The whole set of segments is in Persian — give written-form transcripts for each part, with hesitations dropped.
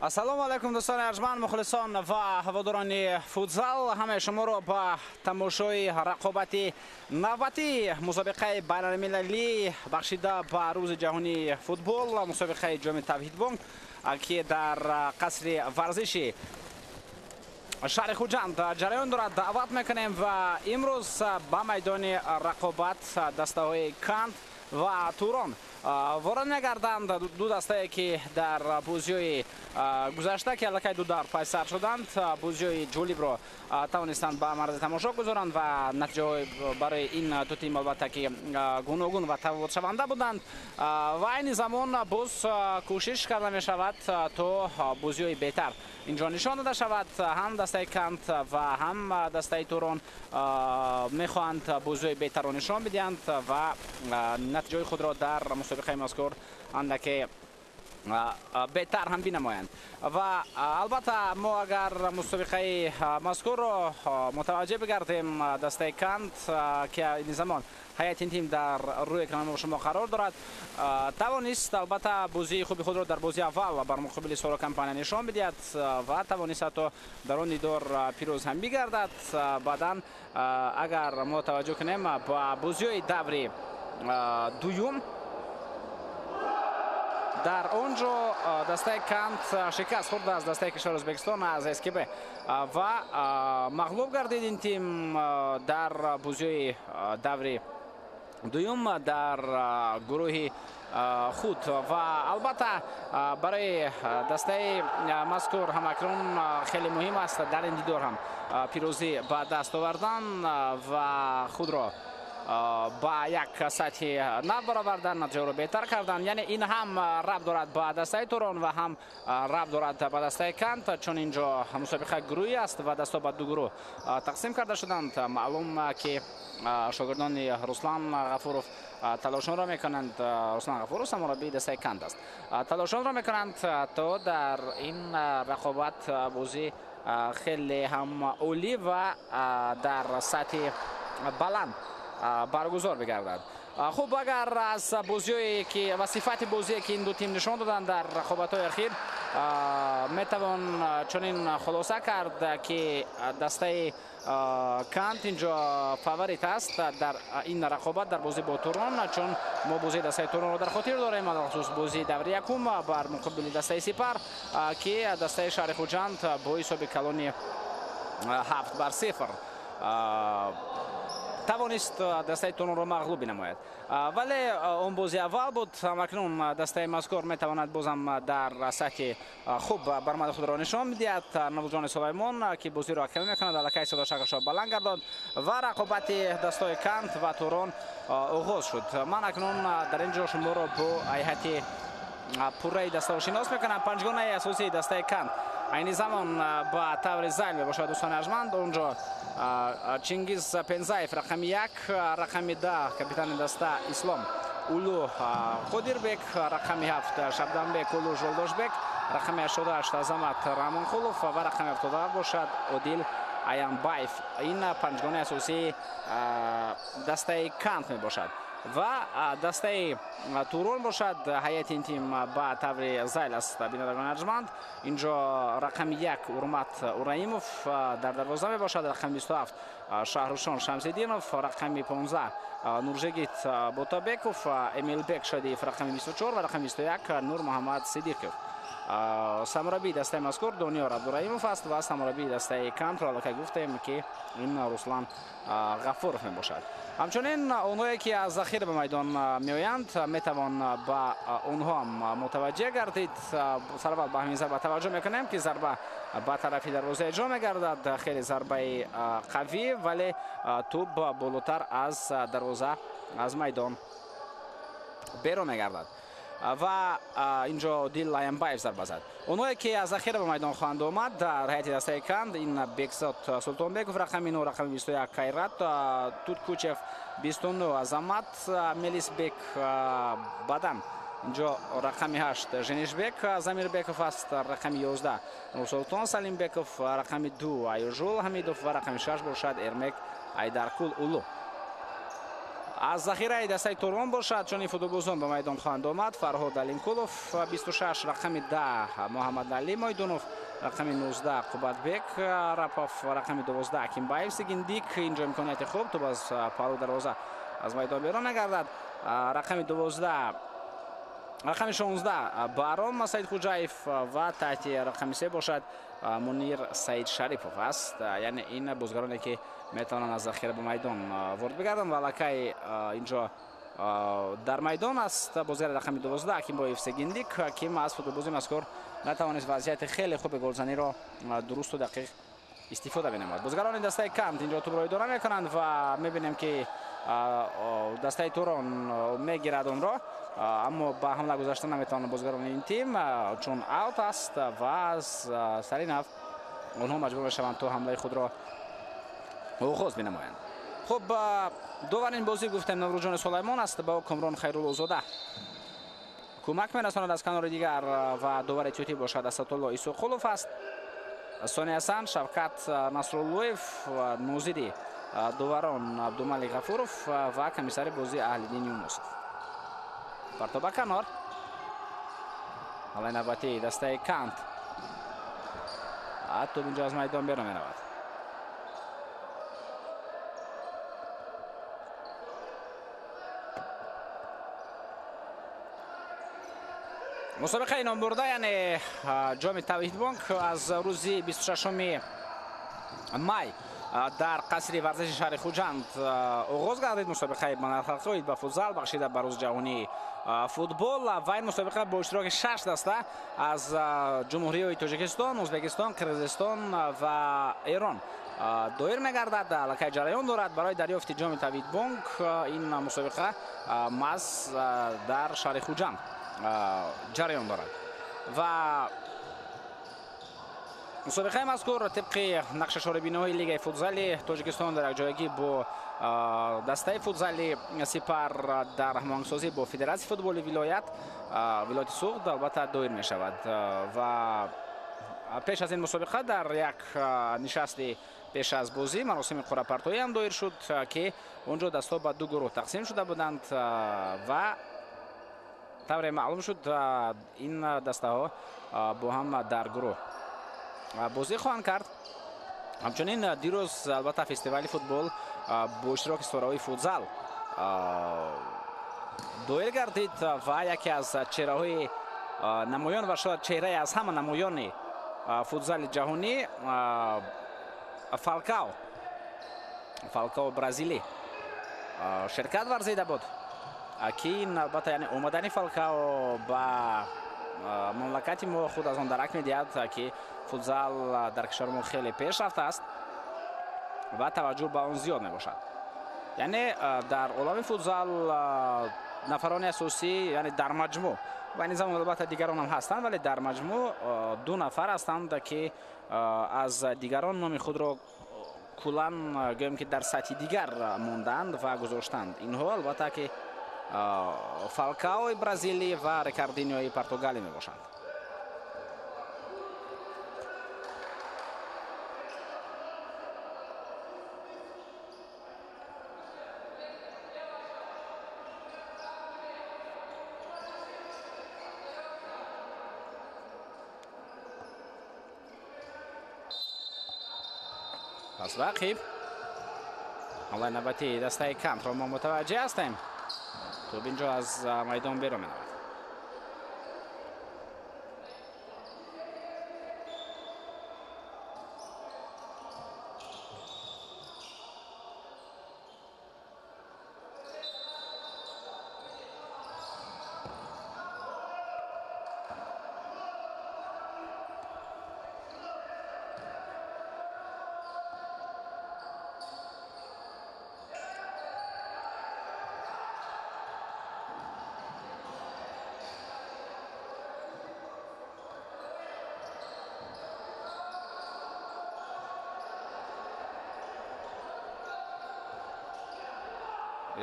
ассалому алайкум дӯстони арҷманд, мухлисон ва ҳаводорони футзал, ҳамаи шуморо ба тамошои рақобати навбатии мусобиқаи байналмилалӣ бахшида ба рӯзи ҷаҳонии футбол, мусобиқаи ҷоми тавҳидбонк ки дар қасри варзиши шаҳри хуҷанд ҷараён дорад, даъват мекунем ва имрӯз ба майдони рақобат дастаҳои Кант ва Турон ворид мегарданд. ду дастае ки дар бозиҳои гузашта ки аллакай ду дар пайсар шуданд, бозиҳои ҷолибро тавонистанд ба марзи тамошо гузоранд ва натиҷаҳои барои ин ду тим албатта ки гуногун ва тафовутшаванда буданд. ва айни замон боз кӯшиш карда мешавад то бозиҳои беҳтар инҷо нишон дода шавад. ҳам дастаи Кант ва ҳам дастаи Турон мехоҳанд бозиҳои беҳтарро нишон бидиҳанд ва натиҷаҳои худро дар мусобиқаи мазкур андаке беҳтар ҳам бинамоянд. ва албатта мо агар мусобиқаи мазкурро мутаваҷҷеҳ бигардем, дастаи Кант ки ин замон ҳайати ин тим дар рӯи экрани шумо қарор дорад, тавонист албатта бозии хуби худро дар бозии аввал бар муқобили Сора компания нишон бидиҳад ва тавонист ҳатто дар он дидор пирӯз ҳам бигардад. баъдан агар мо таваҷҷӯҳ кунем ба бозиҳои даври дуюм, дар онҷо дастаи Кант шикаст хӯрд аз дастаи кишвари Ӯзбекистон аз СКБ ва мағлуб гардид ин тим дар бозиҳои даври дуюм дар гурӯҳи худ. ва албатта барои дастаи мазкур ҳамакнун хеле муҳим аст дар ин дидор ҳам пирӯзӣ ба даст овардан ва худро ба як сатҳи нав баровардан, натиҷаҳоро беҳтар кардан. яъне ин ҳам рабт дорад ба дастаи Турон ва ҳам рабт дорад ба дастаи Кант, чун инҷо мусобиқа гурӯҳӣ аст ва дастҳо ба ду гурӯҳ тақсим карда шуданд. маълум ки шогирдони Руслан Ғафуров талошонро мекунанд. Руслан Ғафуров самурабии дастаи Кант аст. Талошонро мекунанд то дар ин рақобат бозӣ хеле ҳам олӣ ва дар сатҳи баланд баргузор бигардад. хуб, агар аз бозиҳое ки ва сифати бозие ки ин ду тим нишон доданд дар рақобатҳои ахир, метавон чунин хулоса кард ки дастаи Кант инҷо фаворит аст дар ин рақобат дар бозӣ бо Турон, чун мо бозии дастаи Туронро дар хотир дорем, алахусус бозии даври якум бар муқобили дастаи Сипар ки дастаи шаҳри Хуҷанд бо ҳисоби калони 7-0 тавонист дастаи Туронро мағлуб бинамояд. вале он бози аввал буд. ҳамакнун дастаи мазкур метавонад бозам дар сатҳи хуб баромади худро нишон бидиҳад. Навлуҷони Сулаймон ки бозиро акамӣ мекунад, аллакай садошакашро баланд гардод ва рақобати дастаи Кант ва Турон оғоз шуд. ман акнун дар ин ҷо шуморо бо ҳайати пурраи дастаҳо шинос мекунам. панҷгонаи асосии дастаи Кант айни замон ба таври зайл мебошад. дӯстони арҷманд, онҷо Чингиз Пензаев рақами 1, рақами 2 капитани даста Ислом Улу Қодирбек, рақами 7 Шабданбек Улу Жолдошбек, рақами 88 Азамат Рамонқулов ва рақами 77 бошад Одил Аянбаев. ин панҷгонаи асосии дастаи Кант мебошад. ва дастаи Турон бошад. ҳайати ин тим ба таври зайл аст. бинадагони арҷманд, инҷо рақами 1 Урмат Ураимов дар дарвоза мебошад, рақами 27 Шаҳрушон Шамсиддинов, рақами 15 Нуржигит Ботабеков, Эмилбек Шадиев рақами 24 ва рақами 21 Нур Муҳаммад Сидиқов. самурабии дастаи мазкур Дониёр Абдураимов аст ва самурабии дастаи Кантро аллакай гуфтем ки ин Руслан Ғафуров мебошад. ҳамчунин онҳое ки аз захира ба майдон меоянд, метавон ба онҳо ҳам мутаваҷҷеҳ гардид. сараввал ба ҳамин зарба таваҷҷӯҳ мекунем ки зарба ба тарафи дарвоза эҷро мегардад. хеле зарбаи қавӣ, вале тӯб болотар аз дарвоза аз майдон берун мегардад. ва инҷо Дил Аянбаев зарба зад. онҳое ки аз захира ба майдон хоҳанд омад дар ҳайати дастаи Кант, ин Бекзод Султонбеков рақами 9, рақами 21 Кайрат Туткучев, 29 Азамат Мелисбек Бадан, инҷо рақами 8 Женишбек Замирбеков аст, рақами 11 Нурсултон Салимбеков, рақами 2 Аюжул Ҳамидов ва рақами 6 бошад Эрмек Айдаркул Улу. аз захираи дастаи Турон бошад, чунин футболбозон ба майдон хоҳанд омад. Фарҳод Алинкулов 26, рақами 10 Муҳаммад Али Мойдунов, рақами 19 Қубатбек Рапов, рақами 12 Акимбаев Сигиндик. инҷо имконияти хуб, ту баз паҳлӯи дарвоза аз майдон берун мегардад. рақами 12, рақами 16 Баром Саидхоҷаев ва таҳти рақами 3 бошад Мунир Саидшарипов аст. яъне ин бозгароне ки метавонанд аз захира ба майдон ворид бигарданд ва аллакай инҷо дар майдон аст бозгари рақами 12 Акимбоев Сегиндик. Аким аз футболбози мазкур натавонист вазъияти хеле хуби голзаниро дурусту дақиқ истифода бинамояд. бозгарони дастаи Кант инҷо тӯбро идора мекунанд ва мебинем ки дастаи Турон мегирад онро, аммо ба ҳамла гузашта наметавонанд бозгарони ин тим, чун аут аст ва аз сари нав онҳо маҷбур мешаванд то ҳамлаи худро оғоз бинамоянд. хуб, доварин бозӣ гуфтем Наврӯзҷони Сулаймон аст ба Комрон Хайруллозода кӯмак мерасонад аз канори дигар ва довари эҳтиётӣ бошад Асадулло Исоқулов аст. Сони Асан, Шавкат Насруллоев, нозири доварон Абдумалик Ғафуров ва комиссари бозӣ Аҳлиддин Юнусов. Партоба канор. ҳалаи навбатии дастаи Кант. тӯб инҷо аз майдон берун меравад. мусобиқаи номбурда, яъне ҷоми Тавҳидбонк аз рӯзи 26 май дар қасри варзиши шаҳри Хуҷанд оғоз гардид. мусобиқаи байналхалқии ба футзал бахшида ба рӯзи ҷаҳонии футбол ва ин мусобиқа бо иштироки 6 даста аз ҷумҳуриҳои Тоҷикистон, Ӯзбекистон, Қирғизистон ва Эрон доир мегардад. аллакай ҷараён дорад. барои дарёфти ҷоми Тавҳидбонк ин мусобиқа маҳз дар шаҳри Хуҷанд ҷараён дорад ва мусобиқаи мазкур тибқи нақшашорибиниҳои лигаи футзали Тоҷикистон дар якҷоягӣ бо дастаи футзали Сипар дар ҳамоҳангсозӣ бо Федератсияи футболи вилояти Суғд албатта доир мешавад ва пеш аз ин мусобиқа дар як нишасти пеш аз бозӣ маросими қуръапартоӣ ҳам доир шуд ки онҷо дастҳо ба ду гурӯҳ тақсим шуда буданд ва тавре маълум шуд ин дастаҳо бо ҳам дар гурӯҳ бозӣ хоҳанд кард. ҳамчунин дирӯз албатта фестивали футбол бо иштироки сораҳои футзал доир гардид ва яке аз чеҳраҳои намоён ва шояд чеҳрае аз ҳама намоёни футзали ҷаҳонӣ Фалкао бразилӣ ширкат варзида буд ки ин албатта яъне омадани Фалкао ба мамлакати мо худ аз он дарак медиҳад ки футзал дар кишвари мо хеле пеш рафтааст ва таваҷҷӯҳ ба он зиёд мебошад. яъне дар олами футзал нафарони асосӣ, яъне дар маҷмӯъ ва ин замон албатта дигарон ҳам ҳастанд, вале дар маҷмӯъ 2 нафар ҳастанд ки аз дигарон номи худро куллан гӯем ки дар сатҳи дигар мондаанд ва гузоштанд. инҳо албатта ки Фалкаои бразилӣ ва Рикардиньои португалӣ мебошанд. пас рақиб ҳамлаи навбатии дастаи Кантро мо мутаваҷҷиҳ ҳастем. тӯб инҷо аз майдон берун менавад.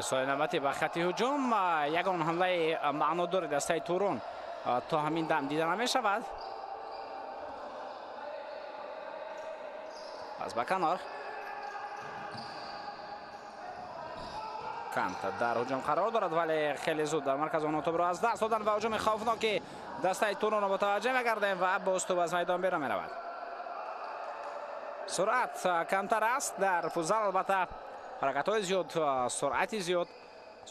рисои навбатӣ ба хати ҳуҷум. ягон ҳамлаи маънодори дастаи Турон то ҳамин дам дида намешавад. пас ба канор кант дар ҳуҷум қарор дорад, вале хеле зуд дар маркази он тӯбро аз даст додан ва ҳуҷуми хавфноки дастаи Тунуро мутаваҷҷеҳ мегардем ва боз тӯб аз майдон берун меравад. суръат камтар аст дар футзал, албатта ҳаракатҳои зиёд, суръати зиёд,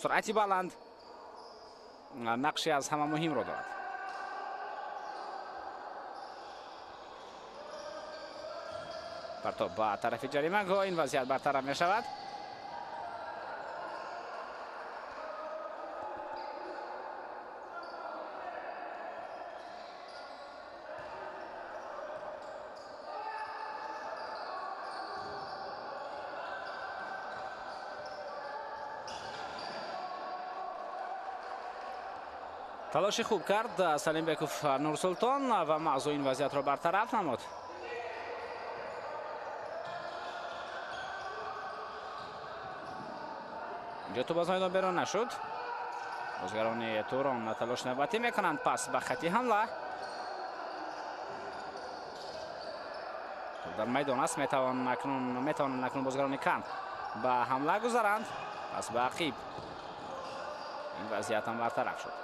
суръати баланд нақши аз ҳама муҳимро дорад. партоб ба тарафи ҷаримагоҳ, ин вазъият бартараф мешавад. талоши хуб кард Салимбеков Нурсултон ва маъзу ин вазъиятро бартараф намуд. инҷо тӯб аз майдон берун нашуд. бозигарони Турон талоши навбатӣ мекунанд пас ба хати ҳамла. тӯб дар майдон аст, метавонанд акнун бозигарони Кант ба ҳамла гузаранд. пас ба ақиб. ин вазъият ҳам бартараф шуд.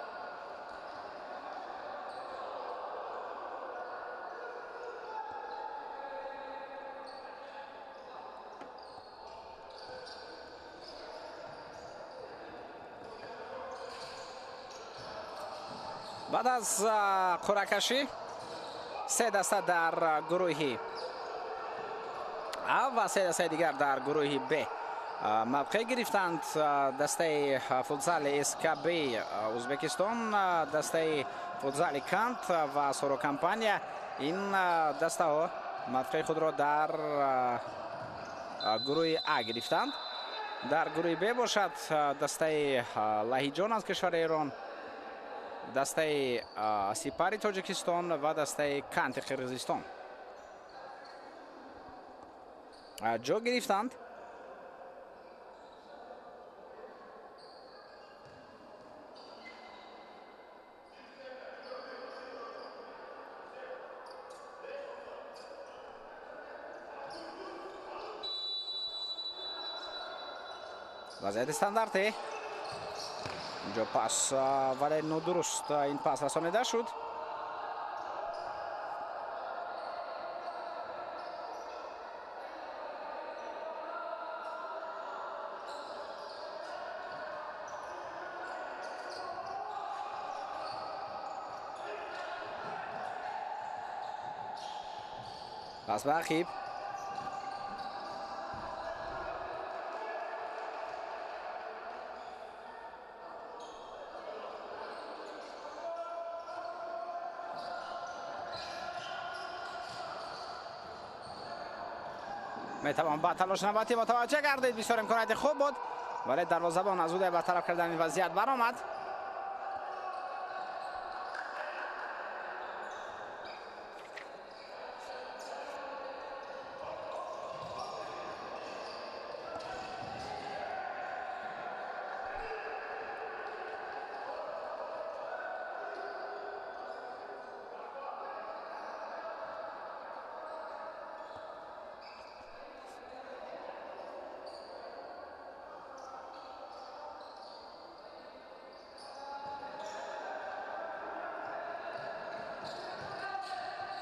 баъд аз қуръакашӣ се даста дар гурӯҳи А ва се дастаи дигар дар гурӯҳи Б мавқеъ гирифтанд. дастаи футзали СКБ Узбекистон, дастаи футзали Кант ва Соро Компания. ин дастаҳо мавқеъи худро дар гурӯҳи А гирифтанд. дар гурӯҳи Б бошад дастаи Лаҳиҷон аз кишвари Эрон, дастаи Сипари Тоҷикистон ва дастаи Канти Қирғизистон ҷо гирифтанд. вазъияти стандартӣ. инҷо пас вале нодуруст ин пас расонида шуд. پس به عقیب میتوان با تلاش نوبتی متوجه گردید. بسیار امکانات خوب بود ولی دروازه‌بان از اون برطرف کردن این وضعیت برآمد.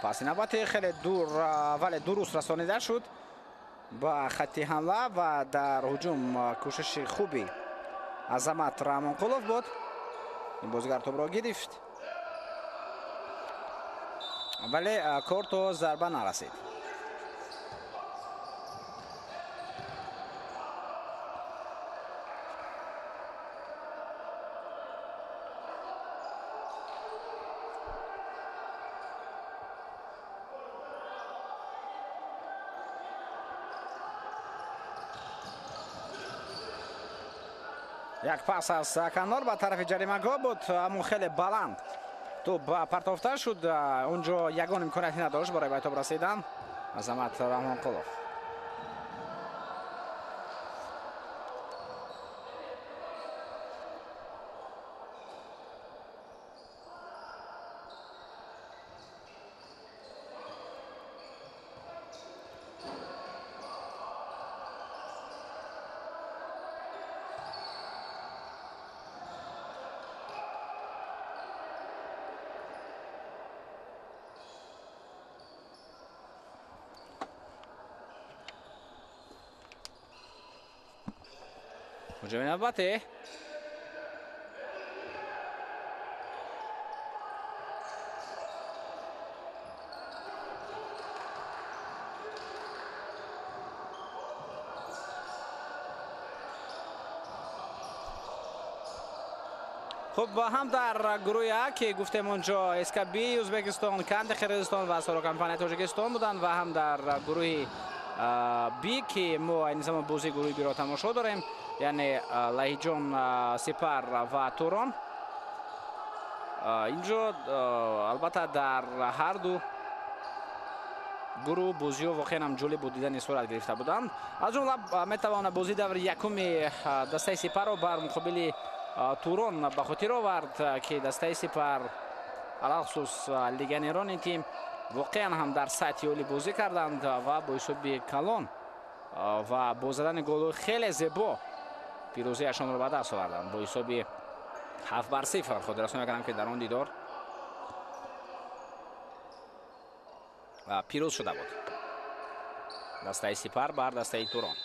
پس نوبتی خیلی دور ولی درست رسانیده شد با خط حمله و در هجوم کوشش خوبی عظمت رحمانقلوف بود. این بازیگر توپ را گرفت ولی کورت و ضربه نرسید. یک پاس از کنار به طرف جریمه‌گاه بود اما خیلی بلند توپ پرتافته شد. اونجا یگان امکانیتی نداشت برای به توپ رسیدن. عظمت رحمانقلوف. ҳуҷуми навбатӣ. خب هم در گروه A که گفتیم اونجا اسکابی ازبکستان، کند قرقیزستان و ساروکمپانی تاجیکستان بودند و هم در گروه B که ما این زمان بازی گروه B را تماشا داریم، یعنی لهیجان، سپر و توران. اینجا البته در هر دو گروه بازی ها واقعا هم جالب بود، دیدن صورت گرفته بودند. از جمله میتواند بازی دور یکم دسته سپر را بر مقابل توران به خاطر آورد که دسته سپر علاوه خصوص لیگ ایران این تیم واقعا هم در سطح عالی بازی کردند و با حساب کلان و با زدن گل خیلی زیبا پیروزیشان را به دست آوردند. با حساب 7-0 خود رسمی میکنم که در آن دیدار پیروز شده بود دسته سپر بر دسته توران.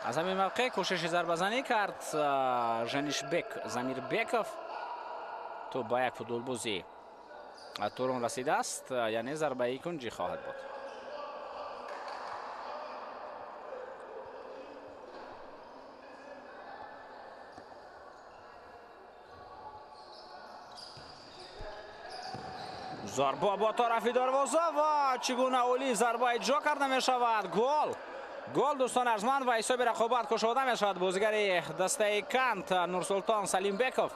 از همین موقع کوشش ضربه‌زنی کرد زمیر بیکوف. تو با یک فوتبالبازی توران رسیده است، یعنی ضربه کنجی خواهد بود. ضربه با طرف دروازه و چگونه عالی ضربه اجرا کرده می شود. گل دوستان ارجمند و حساب رقابت کشوده می شود. بازیگر دسته کانت نورسلطان سلیم بیکوف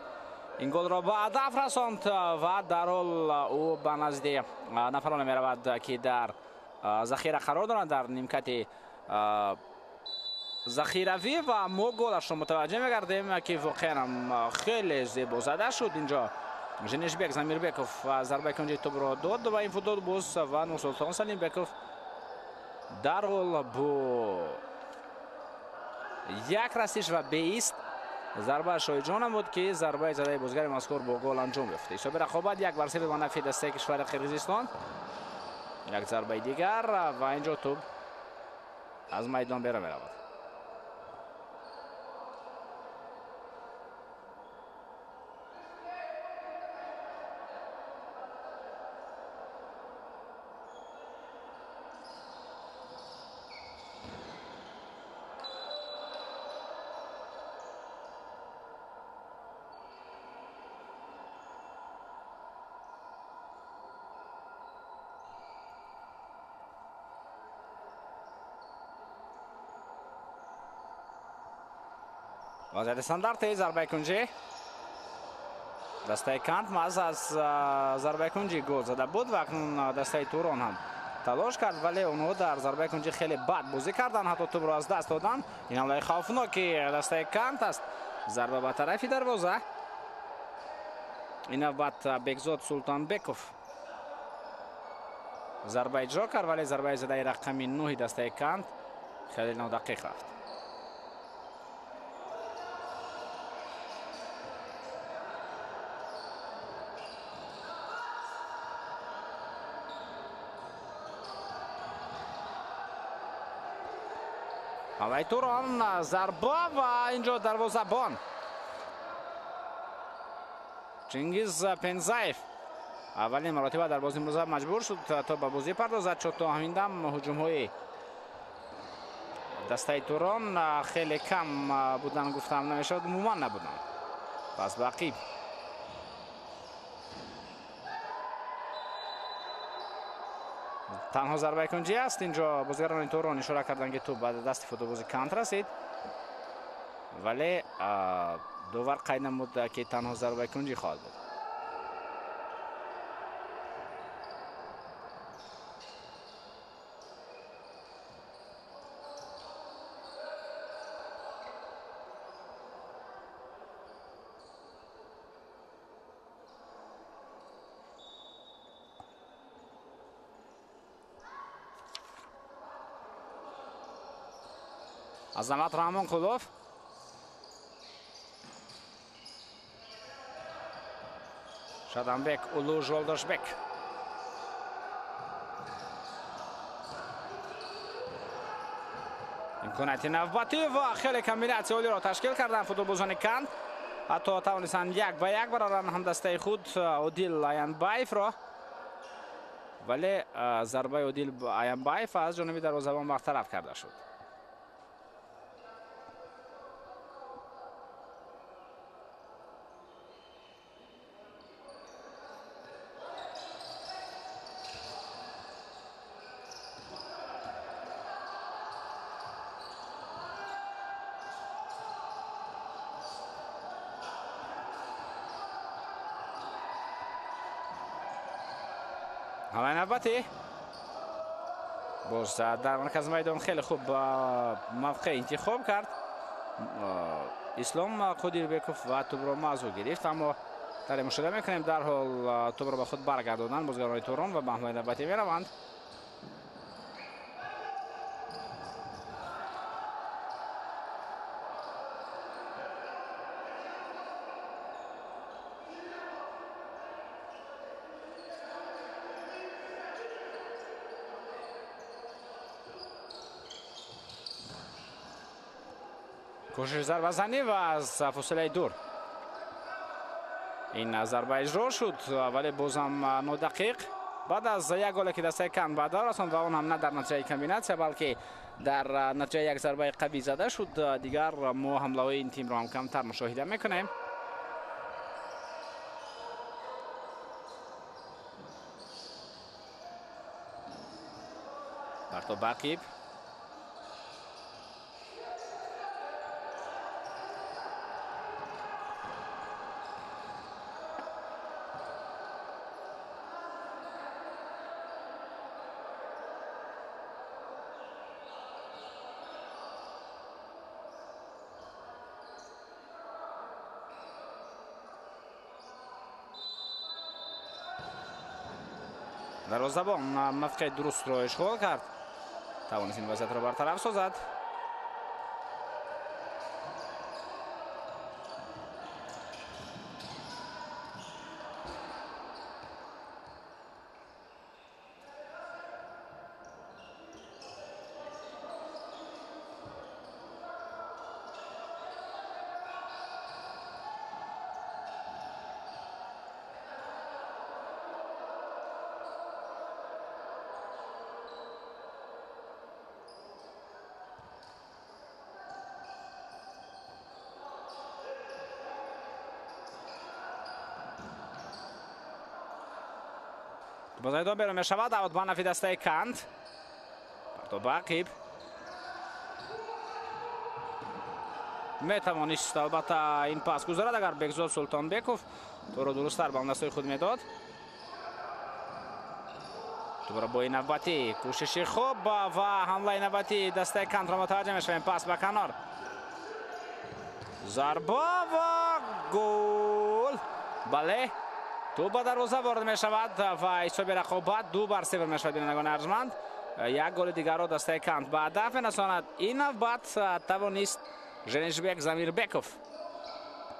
این گل را به هدف رساند و در حال او به نزد نفران می رود که در ذخیره قرار دارند در نیمکت ذخیروی و ما گلش را متوجه می گردیم که واقعا خیلی زیبا زده شد. اینجا ژنیشبک زمیر بیکوف و ضربه کنجی توپ را داد و این فوتبالباز و نورسلطان سلیم بیکوف در حال با یک رسیش و بیست ضربه شایجان بود که ضربه زده بازیگر مذکور با گل انجام یافت. حساب رقابت 1-0 به نفع دسته کشور قرقیزستان. یک ضربه دیگر و اینجا توپ از میدان بیرون میرود. وضعیت استاندارد ضربه کنجی دسته کانت محض از ضربه کنجی گل زده بود و اکنون دسته توران هم تلاش کرد ولی اونها در ضربه کنجی خیلی بد بازی کردن، حتی توپ را از دست دادن. این حمله خوفناک دسته کانت است. ضربه به طرف دروازه. این نوبت بگزاد سلطان بیکوف ضربه اجرا کرد ولی ضربه زده رقم 9 دسته کانت خیلی نادقیق رفت. حمله توران ضربه و اینجا دروازه بان چنگیز پنزایف اولین مراتبه در بازی امروز مجبور شد تا به بازی پردازد، چون تا همین دم هجوم های دسته توران خیلی کم بودن، گفتم نمیشد عموما نبودن. پس باقی تنها ضربه کنجی است. اینجا بازیگران توران اشاره کردن که توپ به دست فوتبالباز کانت رسید ولی داور قید نمود که تنها ضربه کنجی خواهد بود. Azamat Rahmonqulov Shadambek Ulu Joldoshbek امکانات نوبتی و خیلی کامبیناسیون عالی را تشکیل کردن فوتبالبازان کند. حتی توانستند 1-1 برارن هم دسته خود اودیل آینبایف را، ولی ضربه اودیل آینبایف از جانب دروازه‌بان برطرف کرده شد. حالا نوبتی باز در مرکز میدان خیلی خوب موقع انتخاب کرد اسلام قدیربکوف و توپ را موضوع گرفت، اما در مشاهده میکنیم در حال توپ را به خود برگرداندن بازیکنان توران و به حمله نوبتی میروند. کوشش ضربه زنی و از فاصله دور این ضربه اجرا شد، ولی بازم 9 دقیق بعد از یک گل که دسته کند به دست رساند و اون هم نه در نتیجه کامبیناسیون بلکه در نتیجه یک ضربه قوی زده شد، دیگر ما حمله های این تیم را هم کمتر مشاهده میکنیم. برتا باقیب دروازه‌بان موقع درست را اشغال کرد، توانست این وضعیت را برطرف سازد. بازی دو بیرون می شود، دعوت به نفی دسته کند. برتا باقیب می توانست البته این پاس گذارد اگر بگزاد سلطانبکوف تو رو درست‌تر به دسته خود میداد. دوباره با این نوبتی کوشش خوب و حمله نوبتی دسته کند را متوجه می شویم. پاس به کنار، ضربه و گل. بله توپ به دروازه وارد می شود و حساب رقابت 2-0 می شود. بینندگان ارجمند یک گل دیگر را دسته کند به هدف رساند. این نوبت توانست ژنیشبک زمیربکوف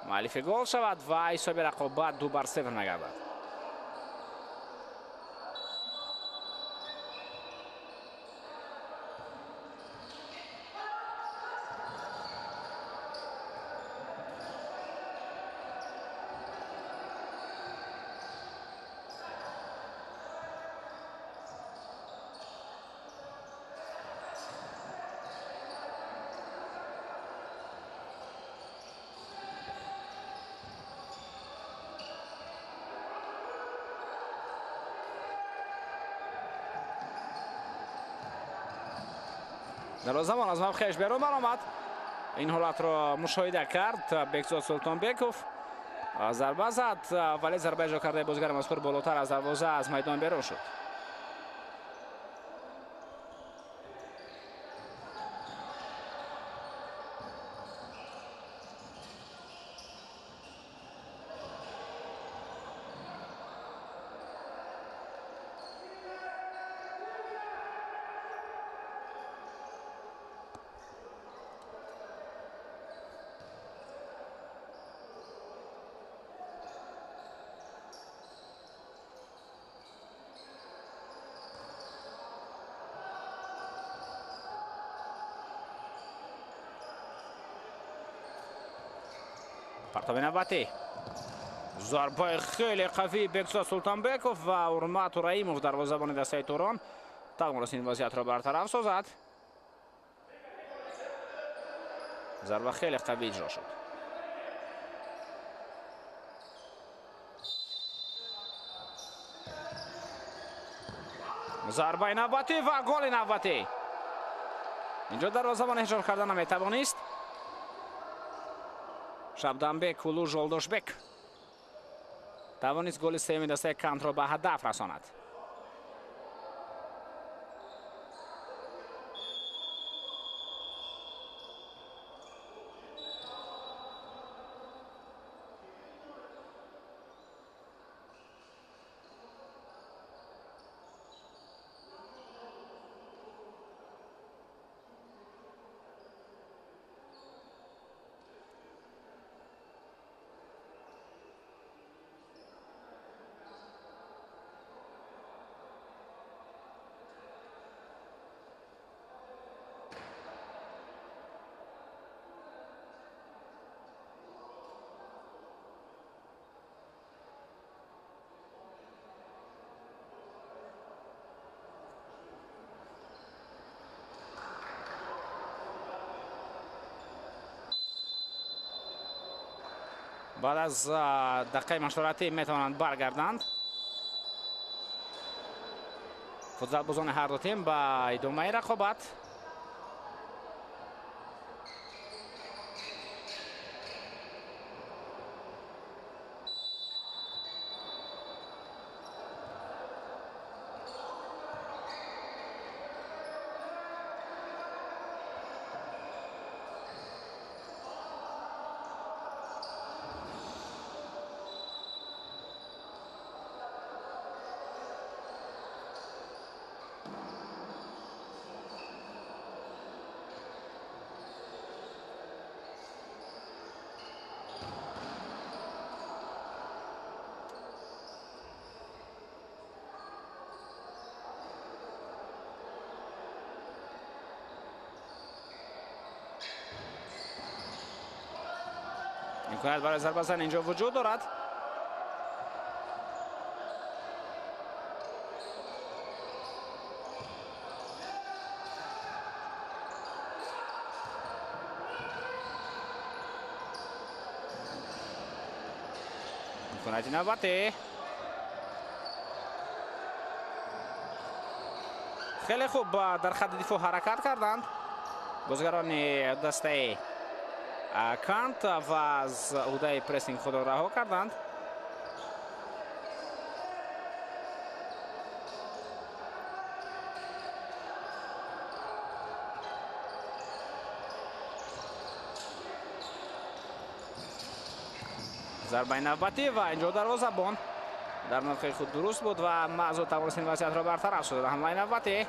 مؤلف گل شود و حساب رقابت 2-0 می گردد. دروازه‌بان از موقعش بیرون برآمد، این حالت را مشاهده کرد. بگزاد سلطانبکوف ضربه زد ولی ضربه اجرا کرده بازیکن مذکور بالاتر از دروازه از میدان بیرون شد. پرتاب نوبتی، ضربه خیلی قوی بهزاد سلطانبکوف و حرمت رحیموف دروازه‌بان دسته توران توان رسید وضعیت را برطرف سازد. ضربه خیلی قوی اجرا شد. ضربه نوبتی و گل نوبتی. اینجا دروازه‌بان اجرا کردن نمیتوانست. شبدانبک اولو جولدوشبک توانست گل سوم دسته کانت را به هدف رساند. بعد از دقیقه مشورتی میتوانند برگردند. فوتزال بازان هر دو تیم به ادامه رقابت. امکانات برای ضربه زدن اینجا وجود دارد. امکانات نوبتی خیلی خوب در خط دفاع حرکت کردند بازیگران دسته کانت و از عهده پرسینگ خود را رها کردند. ضربه نوبتی و اینجا دروازه‌بان در موقع خود درست بود و معزول توانست این وضعیت را برطرف شد. حمله نوبتی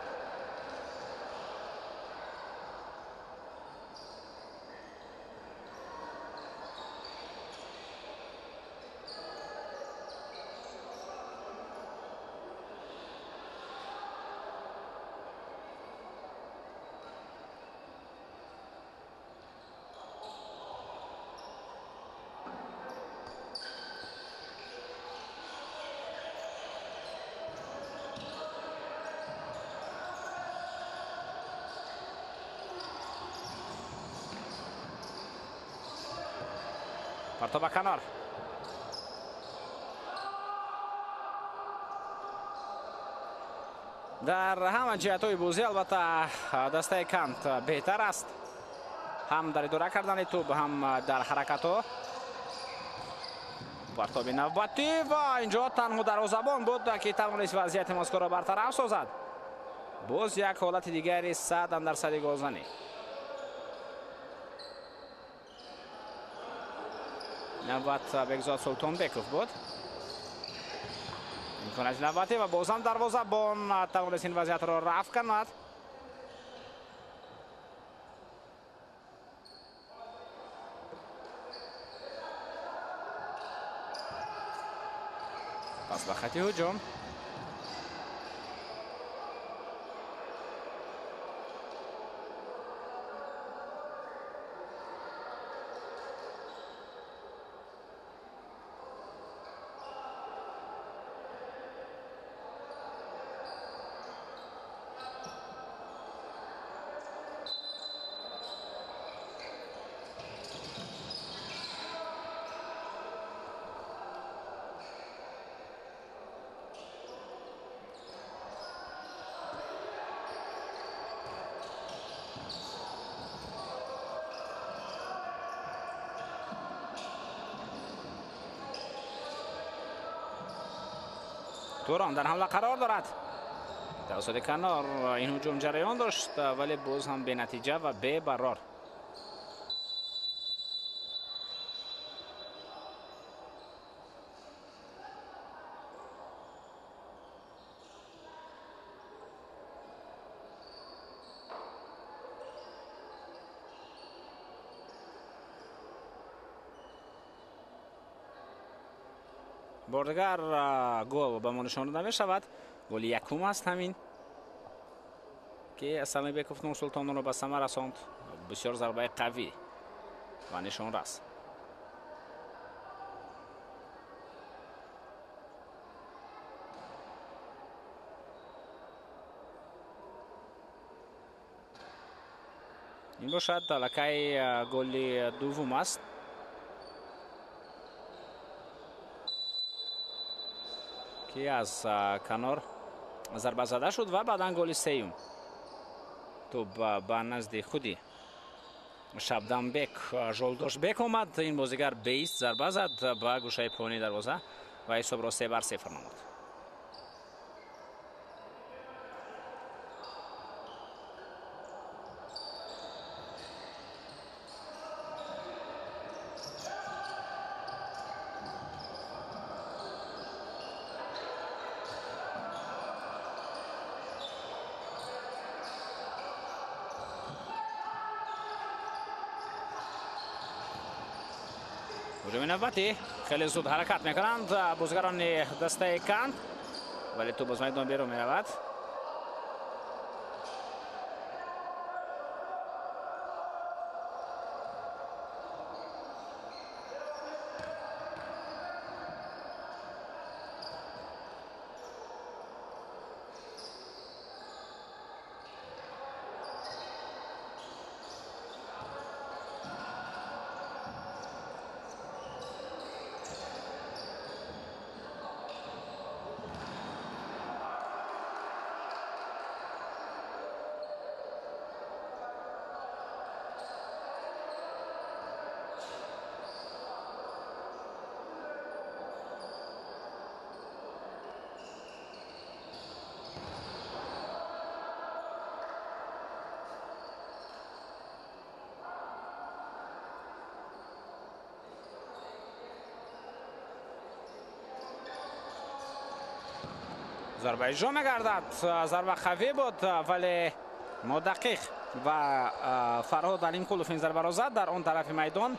پرتاب کنار. در همه جهت‌های بازی البته دسته کانت بهتر است، هم در اداره کردن توپ هم در حرکت‌ها. پرتاب نوبتی و اینجا تنها دروازه‌بان بود که توانست وضعیت مذکور را برطرف سازد. باز یک حالت دیگری 100% گلزنی. نوبت بهزاد سلطانبکوف بود. امکانات نوبتی و باز هم دروازه‌بان توانست این وضعیت را رفع کند. پس به خط هجوم. توران در حمله قرار دارد. توسط کنار این هجوم جریان داشت ولی باز هم به نتیجه و به برار. بردگر گل به ما نشان داده می شود. گل یکم است همین که سامی بیکوف نور سلطان رو به ثمر رساند. بسیار ضربه قوی و نشان راست. این باشد لکه گل دوم است. که از کنار ضربه زده شد و بعدا گل سوم. توپ به نزد خودی شبدمبک ژولداشبک آمد. این بازیگر به ایست ضربه زد به گوشه پایینی دروازه و حساب را 3-0 نمود. هجوم نوبتی خیلی زود حرکت میکنند بازیگران دسته کند ولی تو باز میدان بیرون میرود. ضربه اجرا میگردد. ضربه قوی بود ولی مدقق و فرهاد علیمقلوف این ضربه را زد. در آن طرف میدان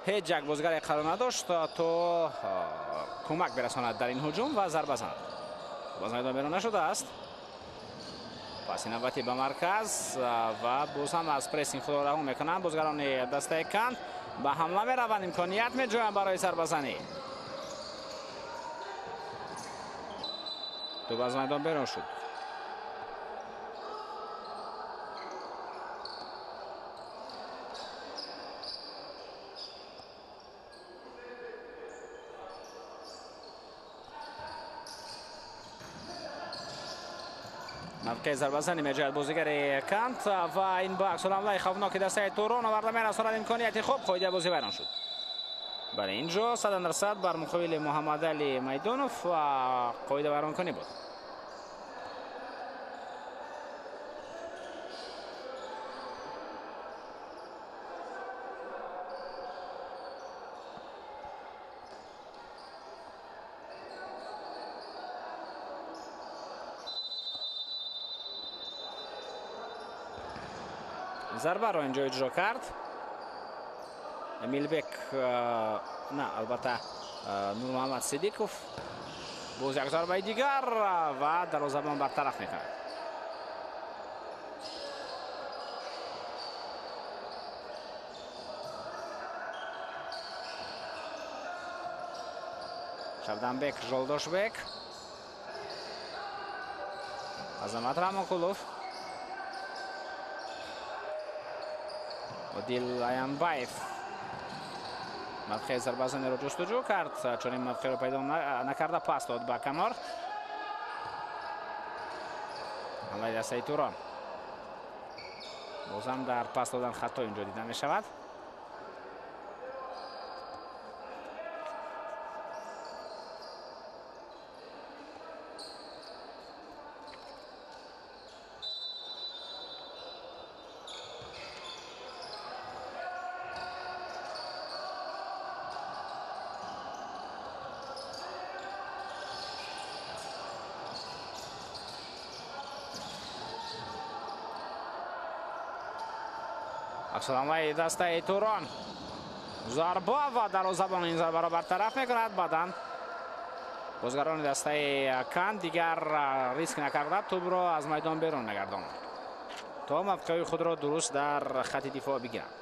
هیچ یک بازیگر قرار نداشت تا کمک برساند در این هجوم و ضربه زند. باز میدان بیرون نشده است. پس نوبتی به مرکز و باز هم از پرسینگ خود رها میکنند بازیگران دسته کند. به حمله میروند. امکانیت میجویند برای ضربه زنی. تو باز میدان بیرون شد. موقع ضربه زنی میجوید بازیگر کانت و این با عکس العمل خوفناک دسته توران آورده میرساند. امکانیت خوب خواهید بازی بیرون شد. برای اینجا 100% بر مقابل محمد علی میدانوف و قاعده بیرون کنی بود. ضربه را اینجا اجرا کرد امیل بک. نه البته نور محمد صدیقوف. باز یک ضربه دیگر و دروازه‌بان برطرف میکند. شبدمبک ژولداشبک. عظمت رحمانقلوف. عادل ایانبایف موقع ضربه زنی را جستجو کرد چون این موقع را پیدا نکرده پاس داد به کنار. حمله دسته توران بازم در پاس دادن خطا اینجا دیده می شود. سلامه دسته توران ضربه و دروازه‌بان این ضربه را برطرف میکند. بعداً بازیگران دسته کند دیگر ریسک نکرده توپ را از میدان بیرون نگرداند تا موقع خود را درست در خط دفاع بگیرند.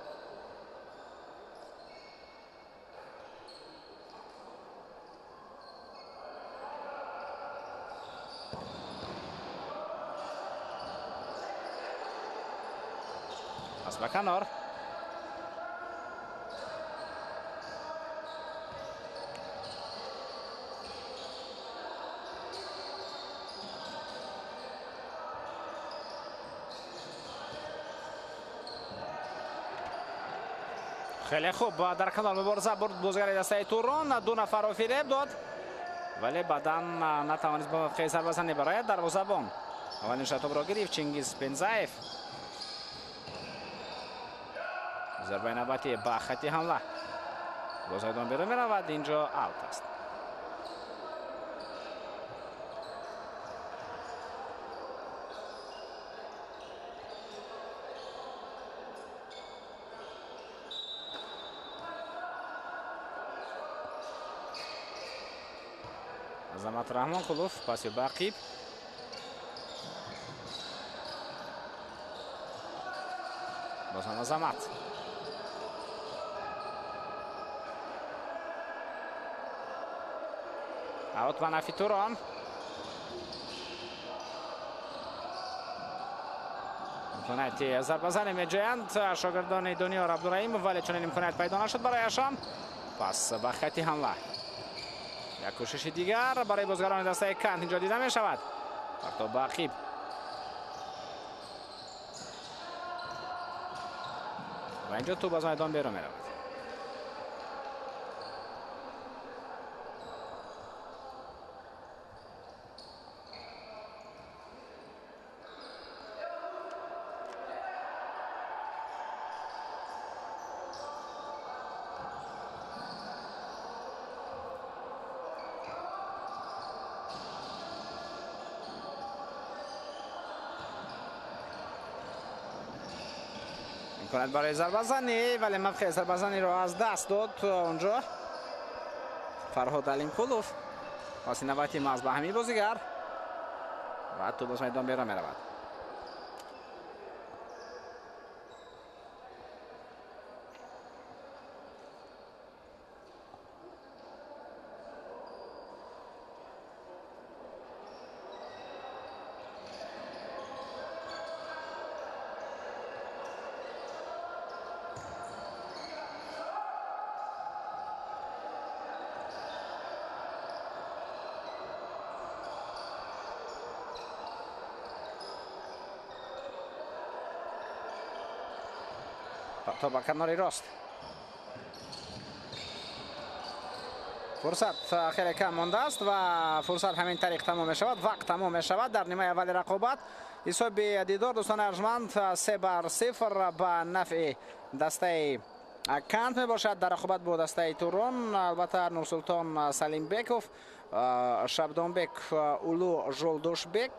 از به کنار خیلی خوب در کنار مبارزه برد بازیگر دسته توران. دو نفر را فریب داد ولی بعدا نتوانست با موقع ضربه زنی برای دروازه‌بان. اولین شتاب را گرفت چنگیز بنزایف. ضربه نوبتی با خط حمله بازیکن بیرون میرود. اینجا اوت است. عظمت رحمان قلوف پاس باقی بازم عظمت اوت منفی توران. امکانیت ضربه زنی میجویند شاگردان دنیا عبدالرحیم ولی چنین امکانیت پیدا نشد برایشان. پس به خط حمله یک کوشش دیگر برای بازیگران دسته کند اینجا دیده می شود. تا باقی و اینجا توپ از میدان بیرون می رود. کند برای ضربه زنی ولی موقع ضربه زنی را از دست داد اونجا فرهاد علیمقلوف. پاس نوبتی محض به همین بازیگر و توپ از میدان بیرون میرود. تا با کناری راست فرصت خیلی کم مانده است و فرصت همین طریق تمام می شود. وقت تمام می شود در نیمه اول رقابت. حساب دیدار دوستان ارجمند 3-0 به نفع دسته کند می باشد در رقابت با دسته توران. البته نورسلطان سلیم بیکوف، شبدانبک اولو ژولدوشبک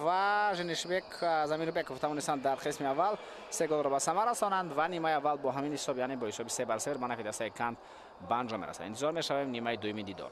و ژنیشبک زمیر بیکوف توانستند در قسم اول 3 گل را به ثمر رسانند و نیمه اول با همین حساب یعنی با حساب 3-0 به نفع دسته کند به انجام می‌رسد. انتظار می‌شویم نیمه دوم دیدار.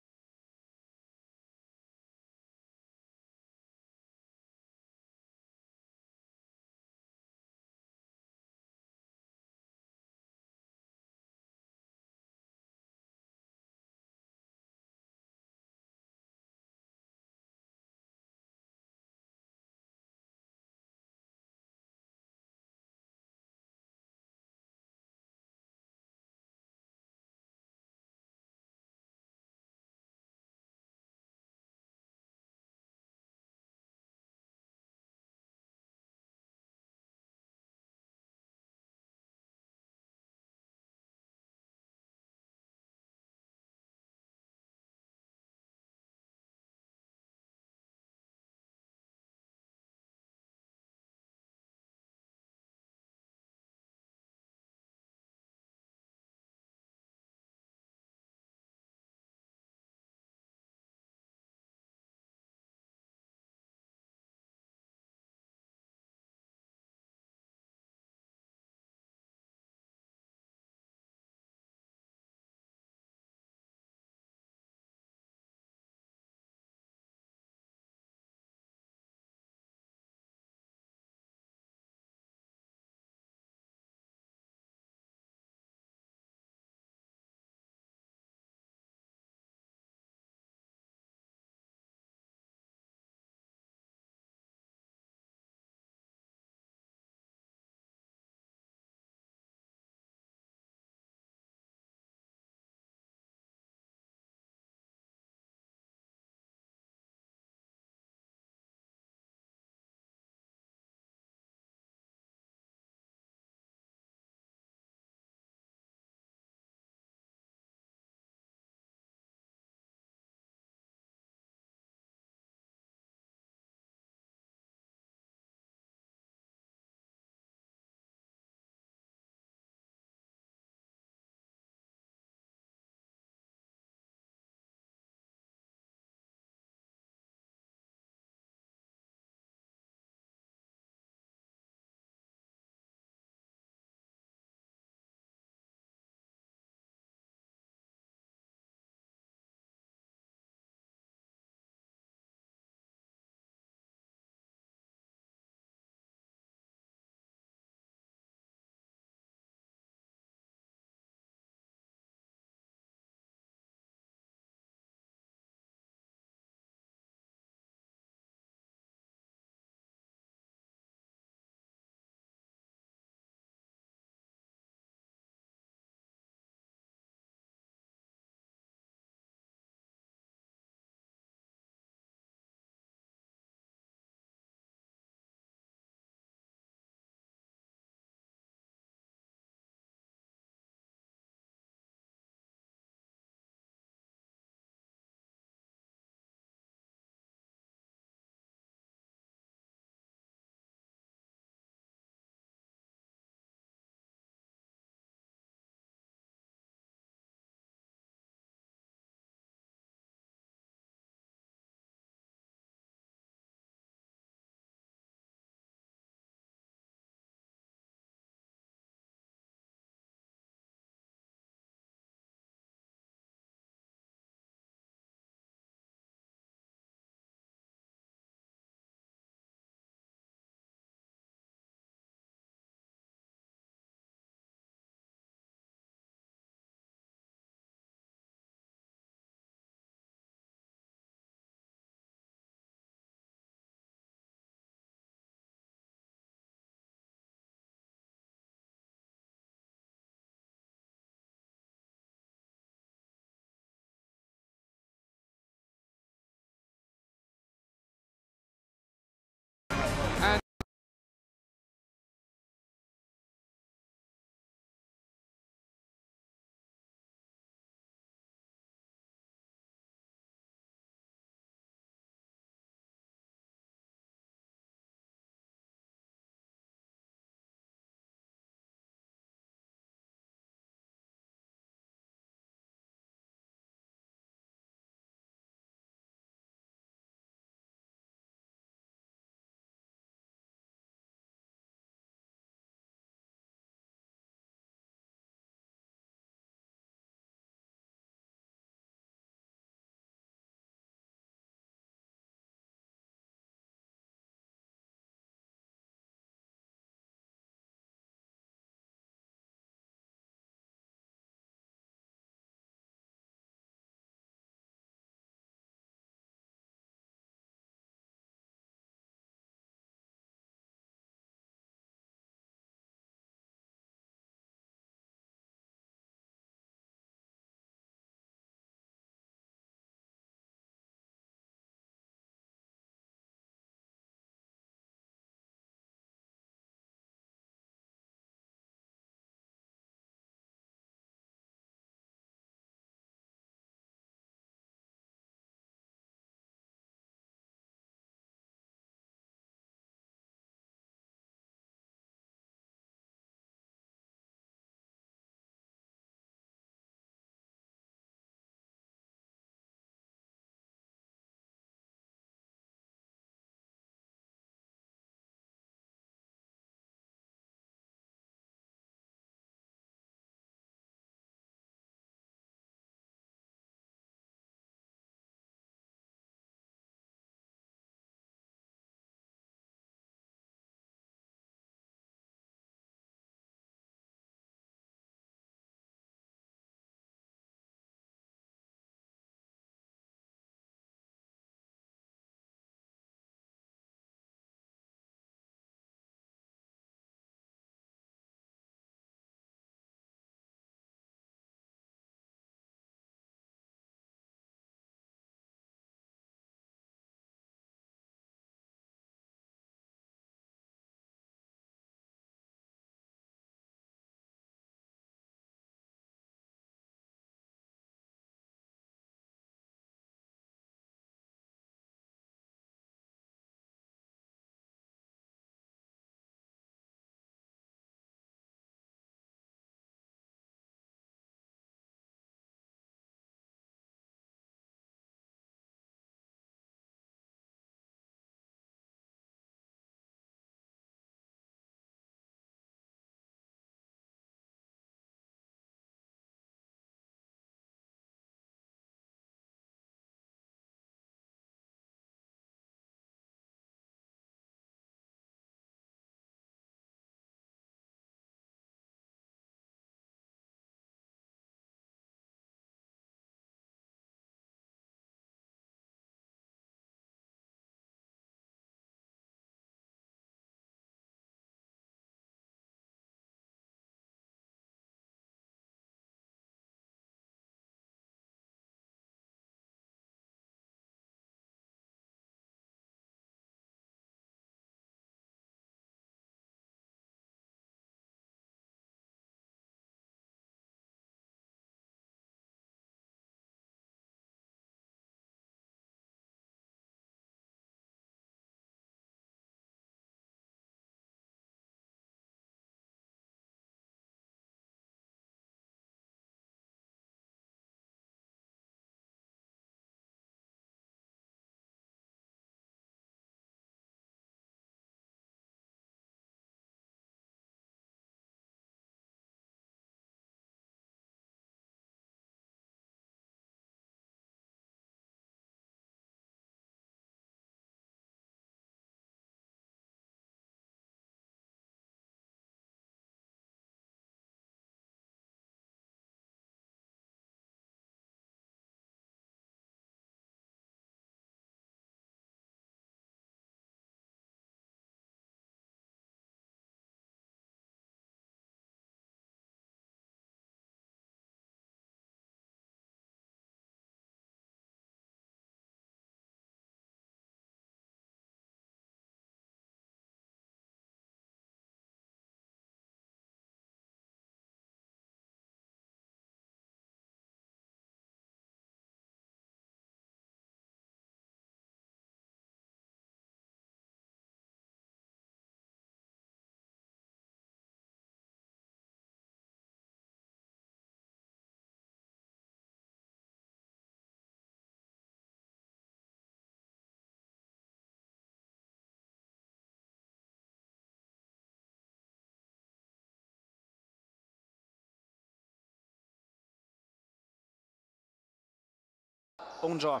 اونجا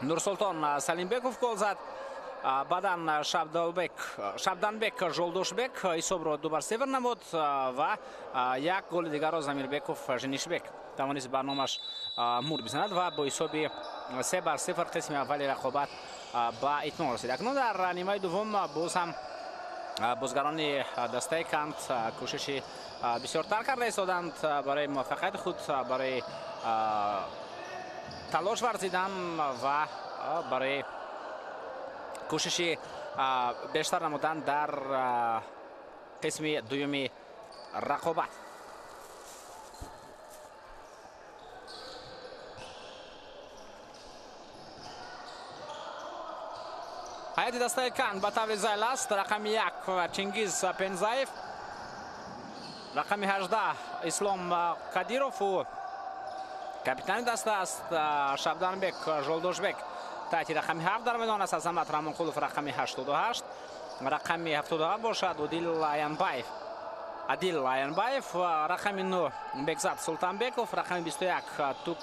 Нурсултон Салимбеков гол зад. баъдан Шабданбек Жолдошбек ҳисобро 2-0 намуд ва як голи дигарро Замирбеков Женишбек тавонист барномаш мур бизанад ва бо ҳисоби 3-0 қисми аввали рақобат ба итмом расид. акнун дар нимаи дуввум боз ҳам бозгарони дастаи Кант кӯшиши бисёртар карда истоданд барои муваффақияти худ, барои талош варзидан ва барои кӯшиши бештар намудан дар қисми дуюми рақобат. ҳайати дастаи Кант ба таври зайл аст. рақами 1 Чингиз Пензаев, рақами 18 Ислом Кадирову, капитани даста аст Шабданбек Жолдошбек. таҳти рақами 7 дар майдон аст Азамат Рамонқулов, рақами 88, рақами 77 бошад Адил Аянбаев, рақами 9 Бекзат Султанбеков, рақами 21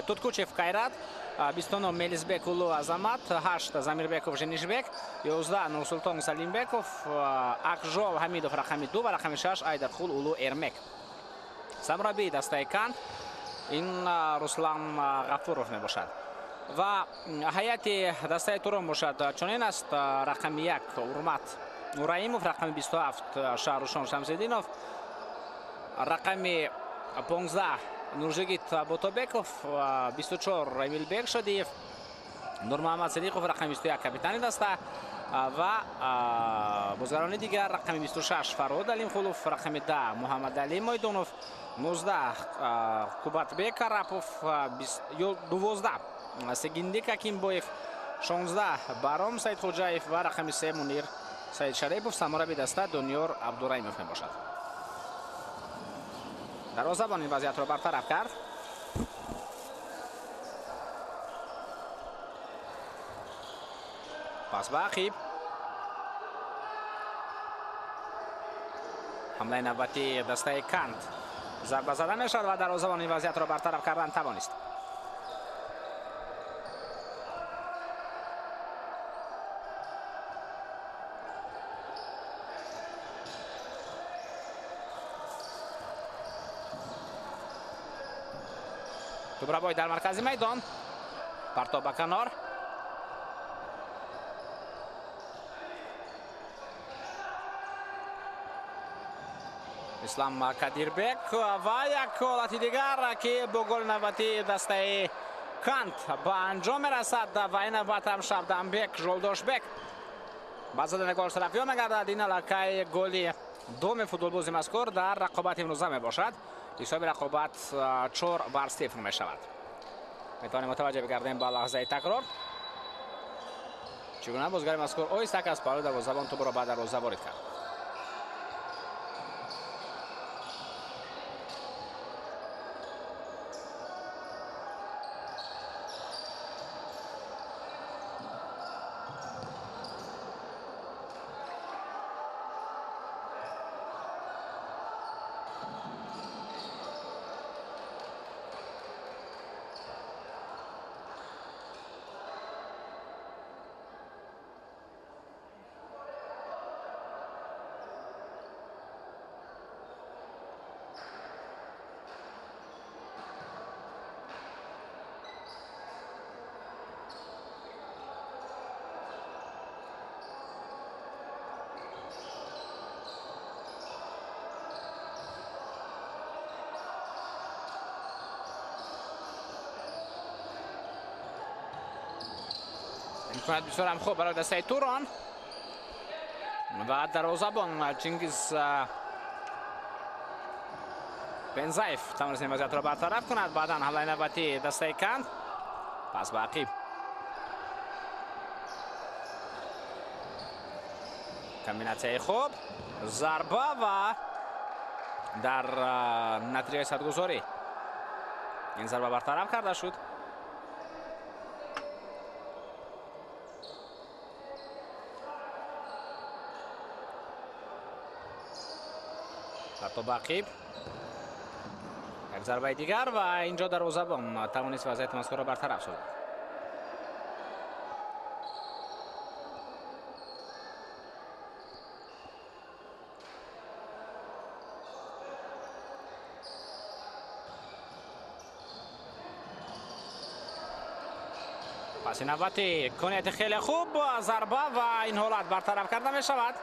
Туткучев Кайрат, 29 Мелизбек Улу Азамат, 8 Замирбеков Женишбек, 11 Нурсултон Салимбеков, Акжол Ҳамидов, рақами 2 ва рақами 6 Айдарқул Улу Эрмек. самрабии дастаи Кант ин Руслан Ғафуров мебошад ва ҳайати дастаи Турон бошад чунин аст. рақами 1 Урмат Нураимов, рақами 27 Шаҳрушон Шамсиддинов, рақами 15 Нуржигит Бутобеков, 24 Эмилбек Шодиев, Нурмуҳаммад Сидиқов, рақами 21 капитани даста ва бозгарони дигар рақами 26 Фарод Алимқулов, рақами 10 Муҳаммад Али Мойдунов, 19 Кубатбек Карапов, 12 Сегиндик Акимбоев, 16 Баром Саидхоҷаев ва рақами 3 Мунир Саидшарипов. самораби даста Дунёр Абдураимов мебошад. дарвозабон ин вазъиятро бартараф кард. пас ба Ақиб. ҳамлаи навбатии дастаи Кант. зарба зада мешавад ва дарвозабон ин вазъиятро бартараф кардан тавонист. Дубрабой дар маркази майдон. партоб ба канор. ислам Кадирбек ва як ҳолати дигар ки бо голи навбатии дастаи Кант ба анҷом мерасад ва ин навбат ҳам Шабданбек Жолдошбек ба задани гол тарафиён мегардад. ин аллакай голи думи футболбози мазкур дар рақобати имрӯза мебошад. ҳисоби рақобат 4-0 мешавад. метавонем мутаваҷҷеҳ бигардем ба лаҳзаи такрор. чӣ гуна бозгари мазкур оҳистак аз паҳлӯи дарвозабон тӯбро ба дарвоза ворид кард. میکند بسیار هم خوب برای دستای توران و دروازه‌بان چینگیز پنزایف توانست این وضعیت را برطرف کند. بعدا حمله نوبتی دستای کانت. پس به عقیب کامبیناسیون خوب ضربه و در نتیجه صدگذاری این ضربه برطرف کرده شد. تو باقیب یک ضربه دیگر و اینجا دروازه‌بان توانست وضعیت مذکور را برطرف شد. پس نوبتی کنیت خیلی خوب ضربه و این حالت برطرف کرده می شود.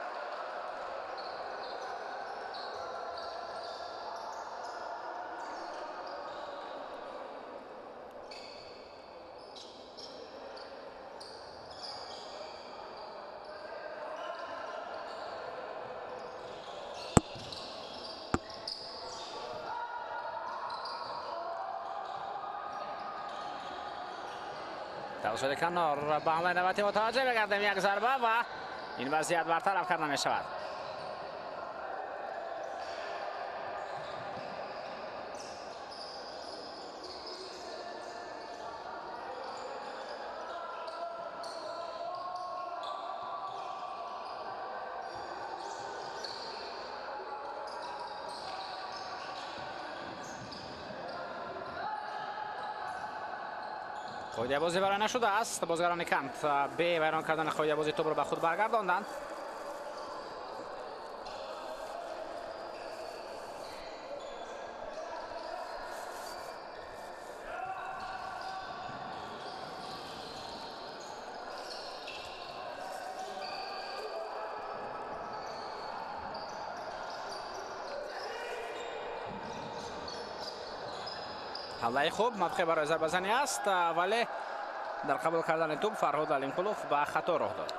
توسط کنار به حمله نوبتی متوجه بگردیم یک ضربه و این وضعیت برطرف کرده می شود. خودی بازی برای نشده است. بازیگران کانت به ویران کردن خودی بازی توپ رو به خود برگرداندند. حمله خوب موقع برای ضربه زنی است ولی در قبول کردن توپ فرهاد الینقلوف به خطا راه داد.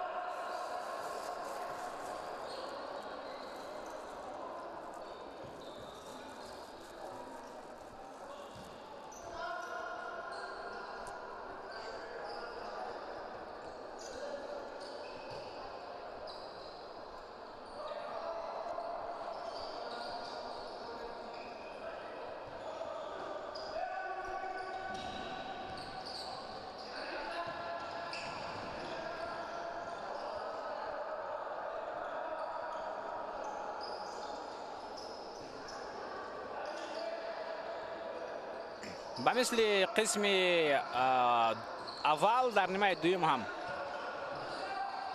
به مثل قسم اول در نیمه دوم هم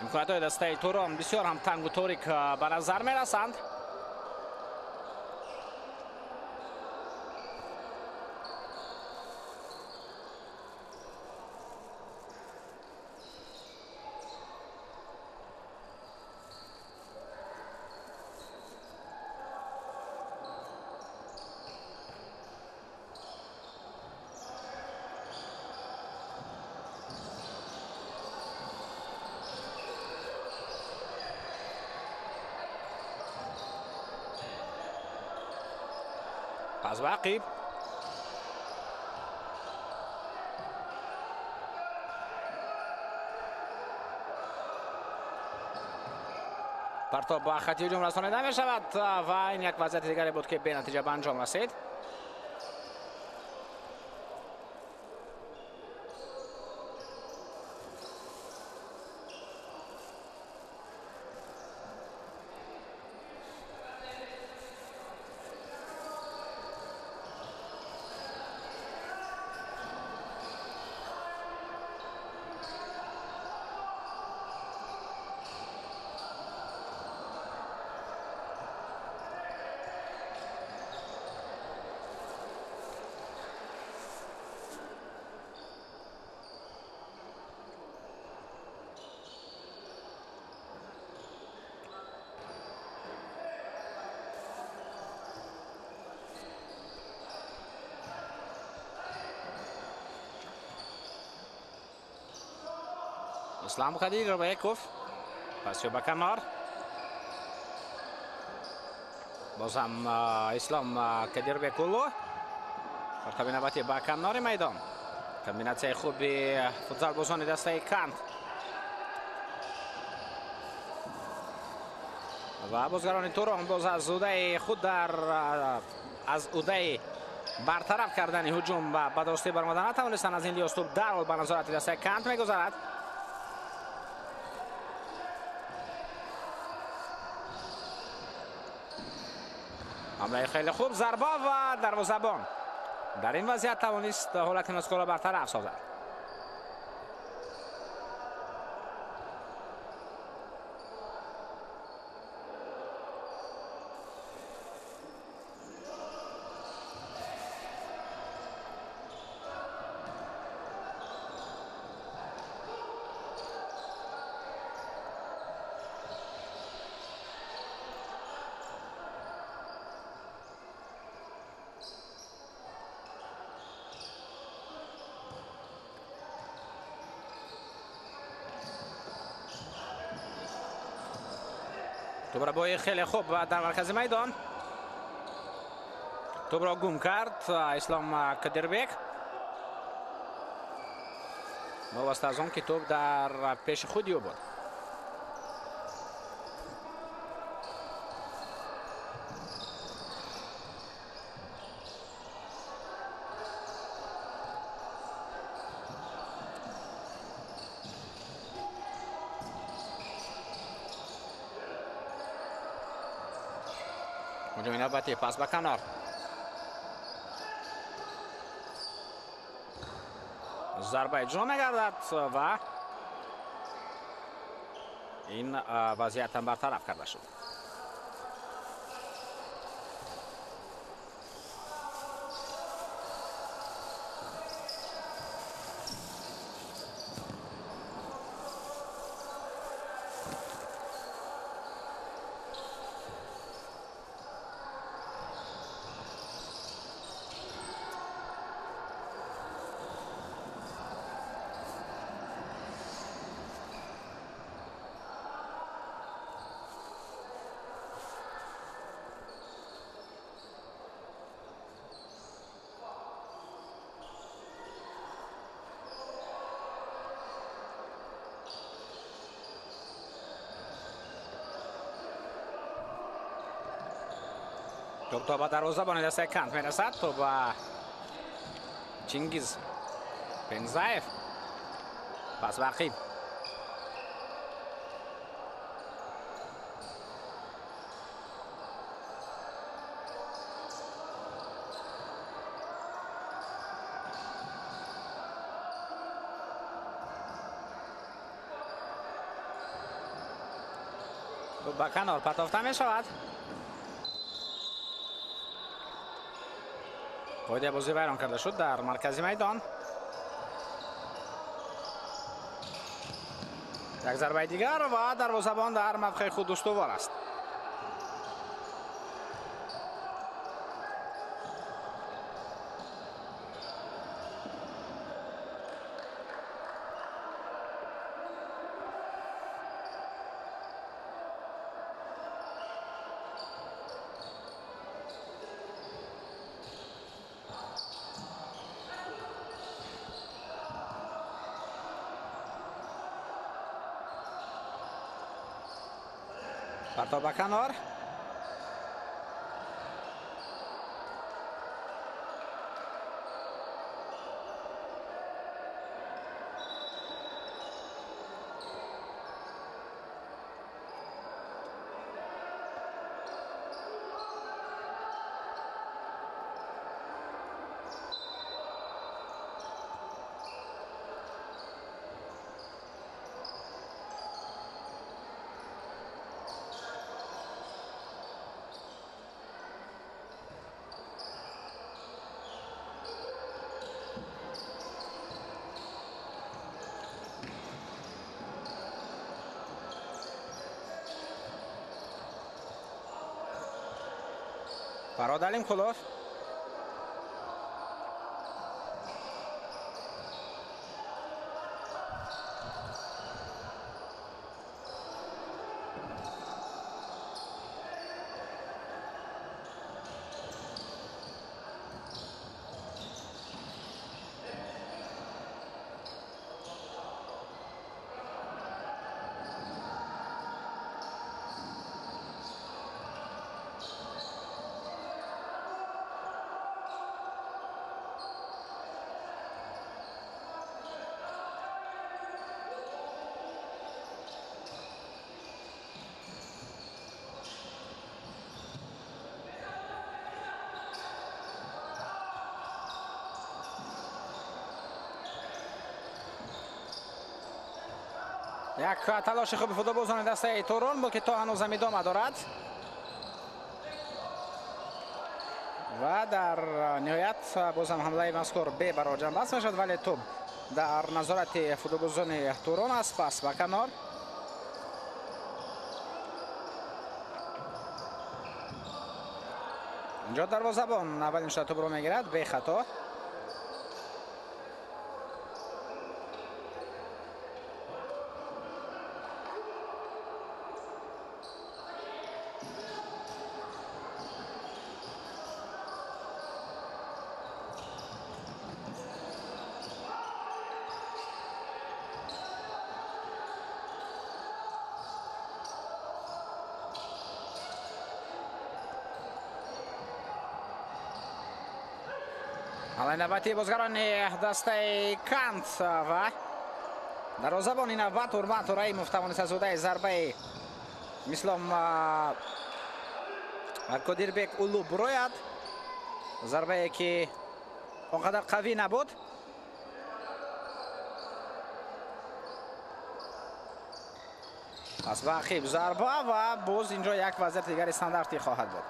امکانات های دسته توران بسیار هم تنگ و تاریک به نظر می رسند. از عقیب پرتاب با خطی هجوم رسانیده می شود و این یک وضعیت دیگری بود که به نتیجه به انجام رسید. اسلام خدیر به یکوف پس به کنار باز هم اسلام کدیر به کلو پرتاب نوبتی به کنار میدان. کمبیناسیون خوبی فوتزال بازان دسته کانت و بازیگران توران باز از اوده خود از اوده برطرف کردن هجوم و به درستی برآمدن نتوانستند از این لیاز توپ در به نظارت دسته کانت میگذارد. حمله خیلی خوب ضربه و دروازه‌بان در این وضعیت توانست حالت نسکو را برطرف سازد. توپ را با خیلی خوب در مرکز میدان توپ را گم کرد اسلام کدربک وابسته از آن که توپ در پیش خودی بود. هجوم نوبتی پاس به کنار ضربه اجرا می‌گردد و این وضعیت هم برطرف کرده شد. توپ تا به دروازه‌بان دسته کانت میرسد. توپ به چینگیز بنزایف پاس به عقیب توپ به کنار پرتافته می شود. قاعده بازی ویران کرده شد در مرکز میدان. یک ضربه دیگر و دروازه‌بان در موقع خود استوار است. پرتاب به کنار فراد علیم خلاف یک تلاش خوب فوتبالبازان دسته توران بود که تا هنوز هم ادامه دارد و در نهایت باز هم حمله مذکور به برای جنب بست میشد، ولی توپ در نظارت فوتبالبازان توران است. پس به کنار اینجا دروازه‌بان اولین شوت توپ رو میگیرد به خطا. حالا نوبتی بازیگران دسته کانت و دروازه‌بان نوبت حرمت رحیموف توانست از عهده ضربه مثل کدیربک اولو بروید، ضربه که اونقدر قوی نبود. پس بعقیب ضربه و باز اینجا یک وضعیت دیگر استانداردی خواهد بود.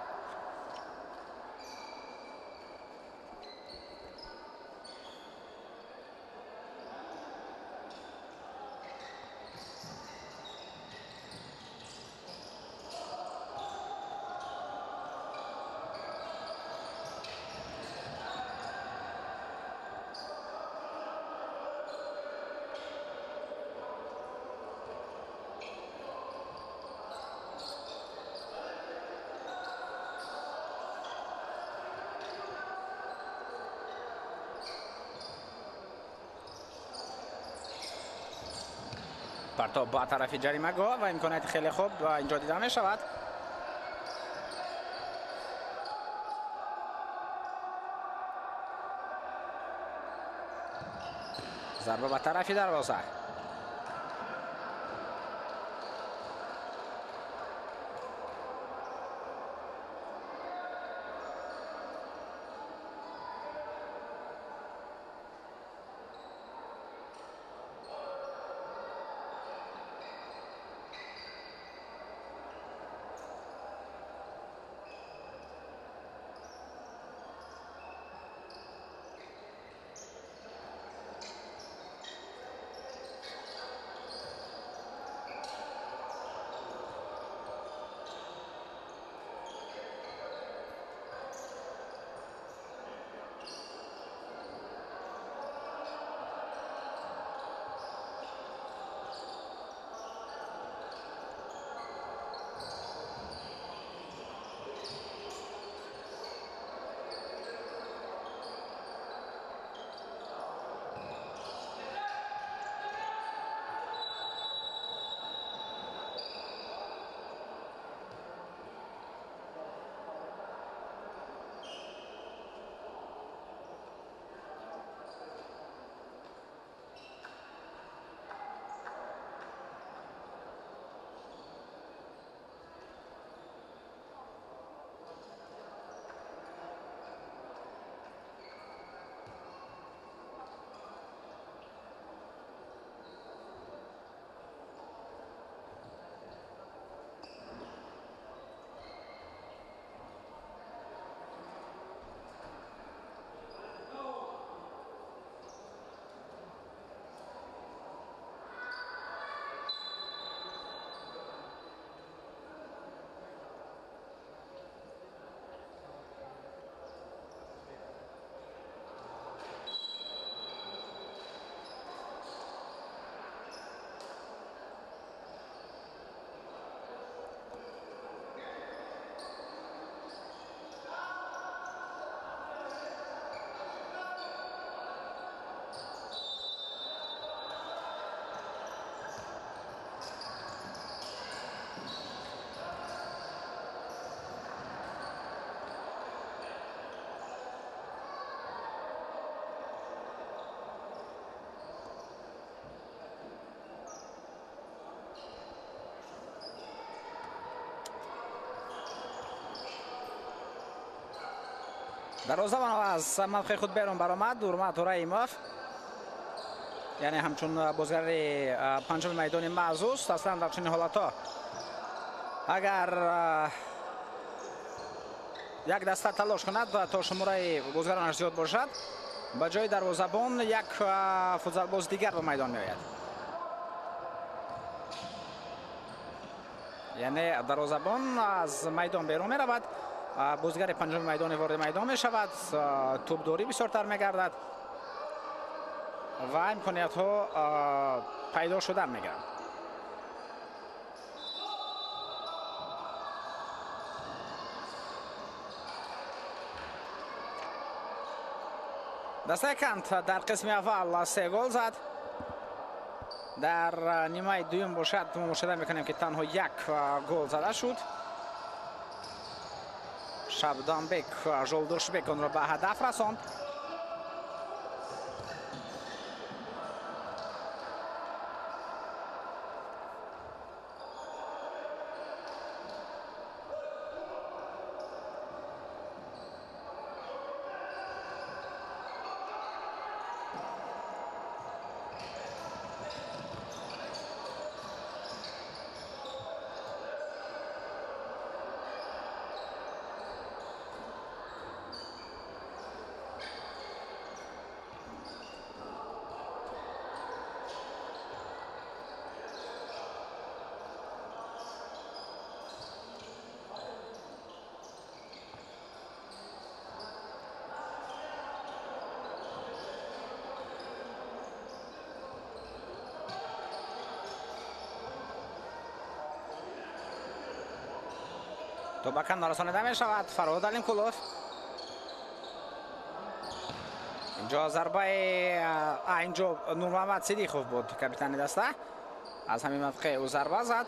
پرتاب با طرف جریمه گاه و امکانات خیلی خوب و اینجا دیده می شود. ضربه به طرف دروازه. دروازه‌بان از موقع خود بیرون برآمد. حرمت رحیموف یعنی همچون بازیگر پنجم میدان محسوس اصلا در چنین حالتها اگر یک دسته تلاش کند تا شماره بازیگرانش زیاد باشد به جای دروازه‌بان یک فوتبالباز دیگر به میدان میآید. یعنی دروازه‌بان از میدان بیرون می رود، بازیگر پنجم میدان وارد میدان می شود، توپداری بسیارتر می گردد و امکانیت ها پیدا شدن می گردد. دسته کنت در قسم اول 3 گل زد. در نیمه دوم باشد ما مشاهده میکنیم که تنها یک گل زده شد. شبدانبek جولدوشبek اون را به هدف رساند. تو به کنار رسانیده می شود. فرهاد علیمکولوف اینجا ضربه اینجا نور محمد صدیقوف بود کاپیتان دسته، از همین موقع او ضربه زد.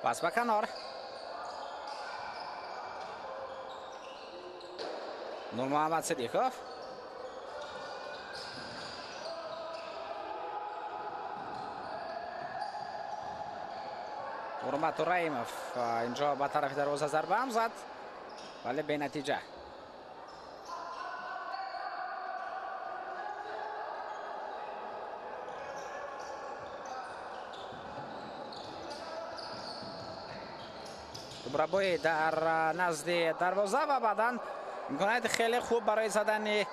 پس به کنار نور محمد صدیقوف حرمت رحیموف اینجا به طرف دروازه ضربه هم زد ولی به نتیجه. برابوی در نزد دروازه و بعدا امکانیت خیلی خوب برای زدن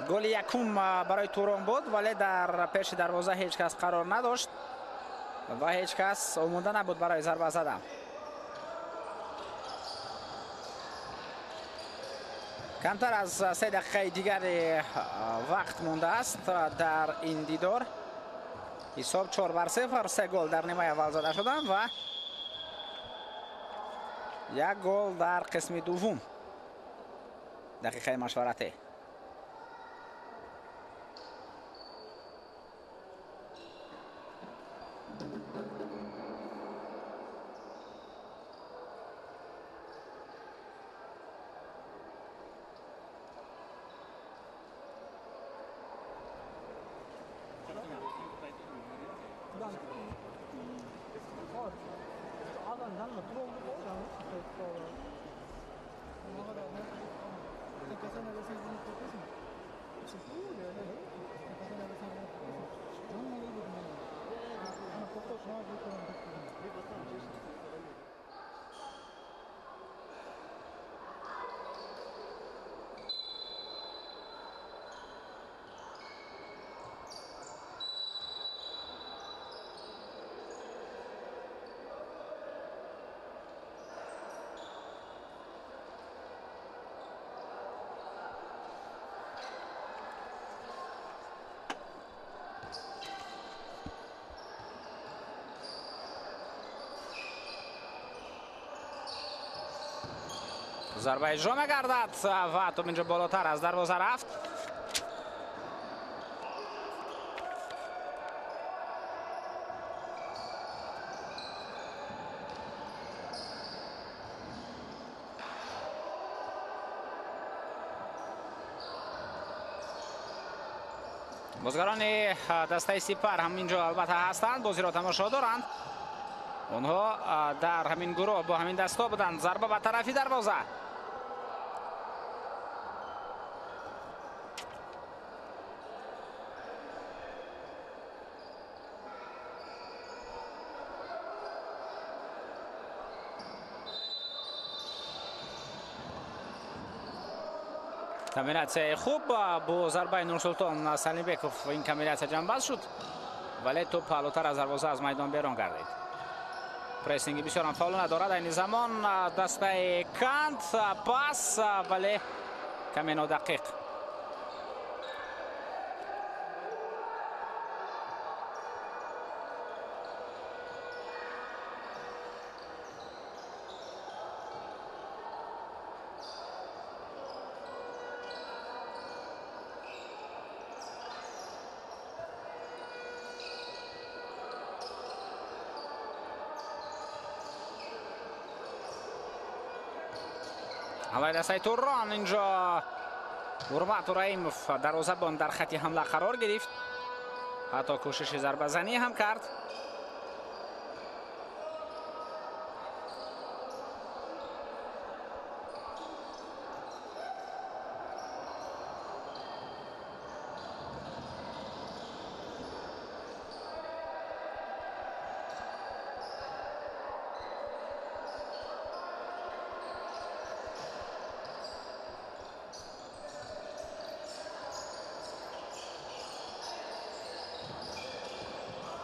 گل یکم برای توران بود ولی در پیش دروازه هیچ کس قرار نداشت و هیچ کس آماده نبود برای ضربه زدن. کمتر از 3 دقیقه دیگر وقت مونده است در این دیدار. حساب 4-0، 3 گل در نیمه اول زده شدن و یک گل در قسم دوم دقیقه مشورته. ضربه اجرا می‌گردد و توپ اینجا بالاتر از دروازه رفت. بازیگران دسته سپر هم اینجا البته هستند، بازی را تماشا دارند. اونها در همین گروه با همین دستا بودند. ضربه به طرفی دروازه. کامبیناسیون خوب با ضربه نورسلطان سلیمبکوف این کامبیناسیون جنباز شد، ولی توپ بالاتر از دروازه از میدان بیرون گردید. پرسینگ بسیار هم فاول ندارد. این زمان دسته کانت پاس ولی کمی نادقیق. حمله دسته توران اینجا حرمت رحیموف دروازه‌بان در خط حمله قرار گرفت، حتی کوشش ضربه زنی هم کرد.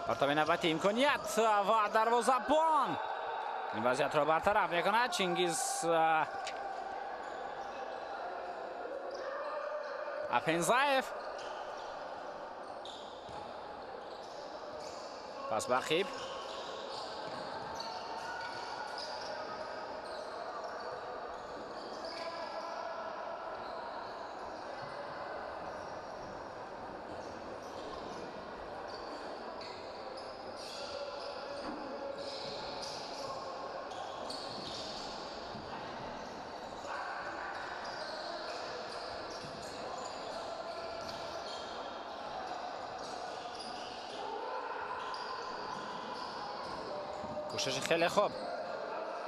پرتاب نوبتی امکانیت و دروازه‌بان این وضعیت را برطرف میکند. چینگیز اپنزایف پس بخیب کوشش خیلی خوب.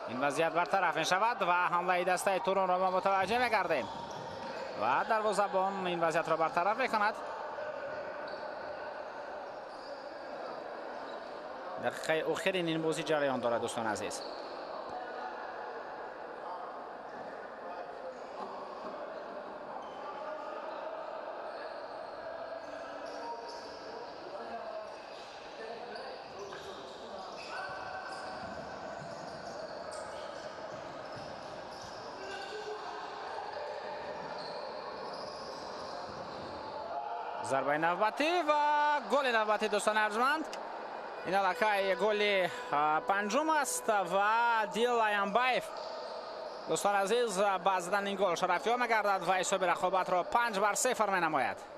این وضعیت برطرف می شود و حمله دسته توران را ما متوجه می گردیم و دروازه‌بان این وضعیت را برطرف می کند. دقیقه آخرین این بازی جریان دارد دوستان عزیز. ضربه نوبتی و گل نوبتی دوستان ارجمند. این علاقه گل پنجم است و دیل ایانبایف دوستان عزیز با زدن این گل شرفیاب می‌گردد و حساب رقابت را 5-0 می‌نماید.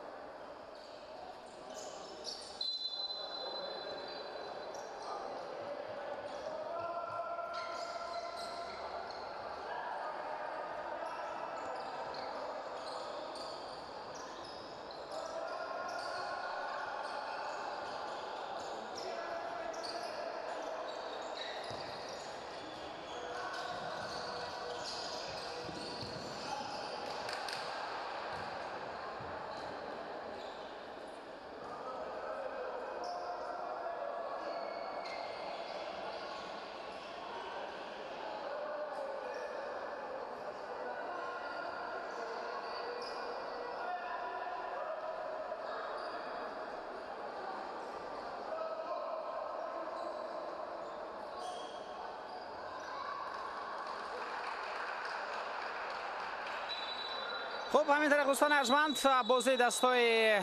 خب همینطور دوستان ارجمند بازی دستای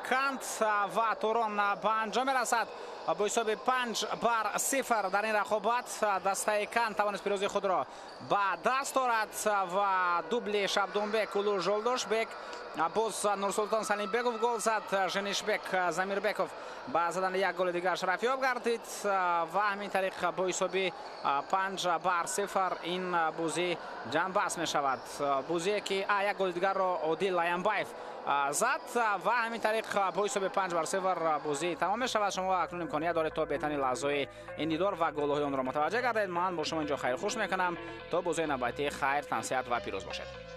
کانت و توران به انجام رسد با حساب 5-0 در این رقابت دسته کن توانست پیروزی خود را به دست آورد و دوبل شبدونبک اولو جولدوشبک باز نورسултон салимбеков гол зад. Женишбек замирбеков ба задани як голи дигар шарафёб гардид ва ҳамин тариқ бо ҳисоби 5-0 ин бозӣ ҷанбаст мешавад. бозие ки як голи дигарро Одил Аянбаев зад ва ҳамин тариқ бо ҳисоби 5-0 бозӣ тамом мешавад. шумо акнун имконият доред то беҳтарин лаҳзаҳои ин дидор ва голҳои онро мутаваҷҷеҳ гардед. ман бо шумо инҷо хайрхуш мекунам. то бозии навбатӣ хайр, тансиҳат ва пирӯз бошед.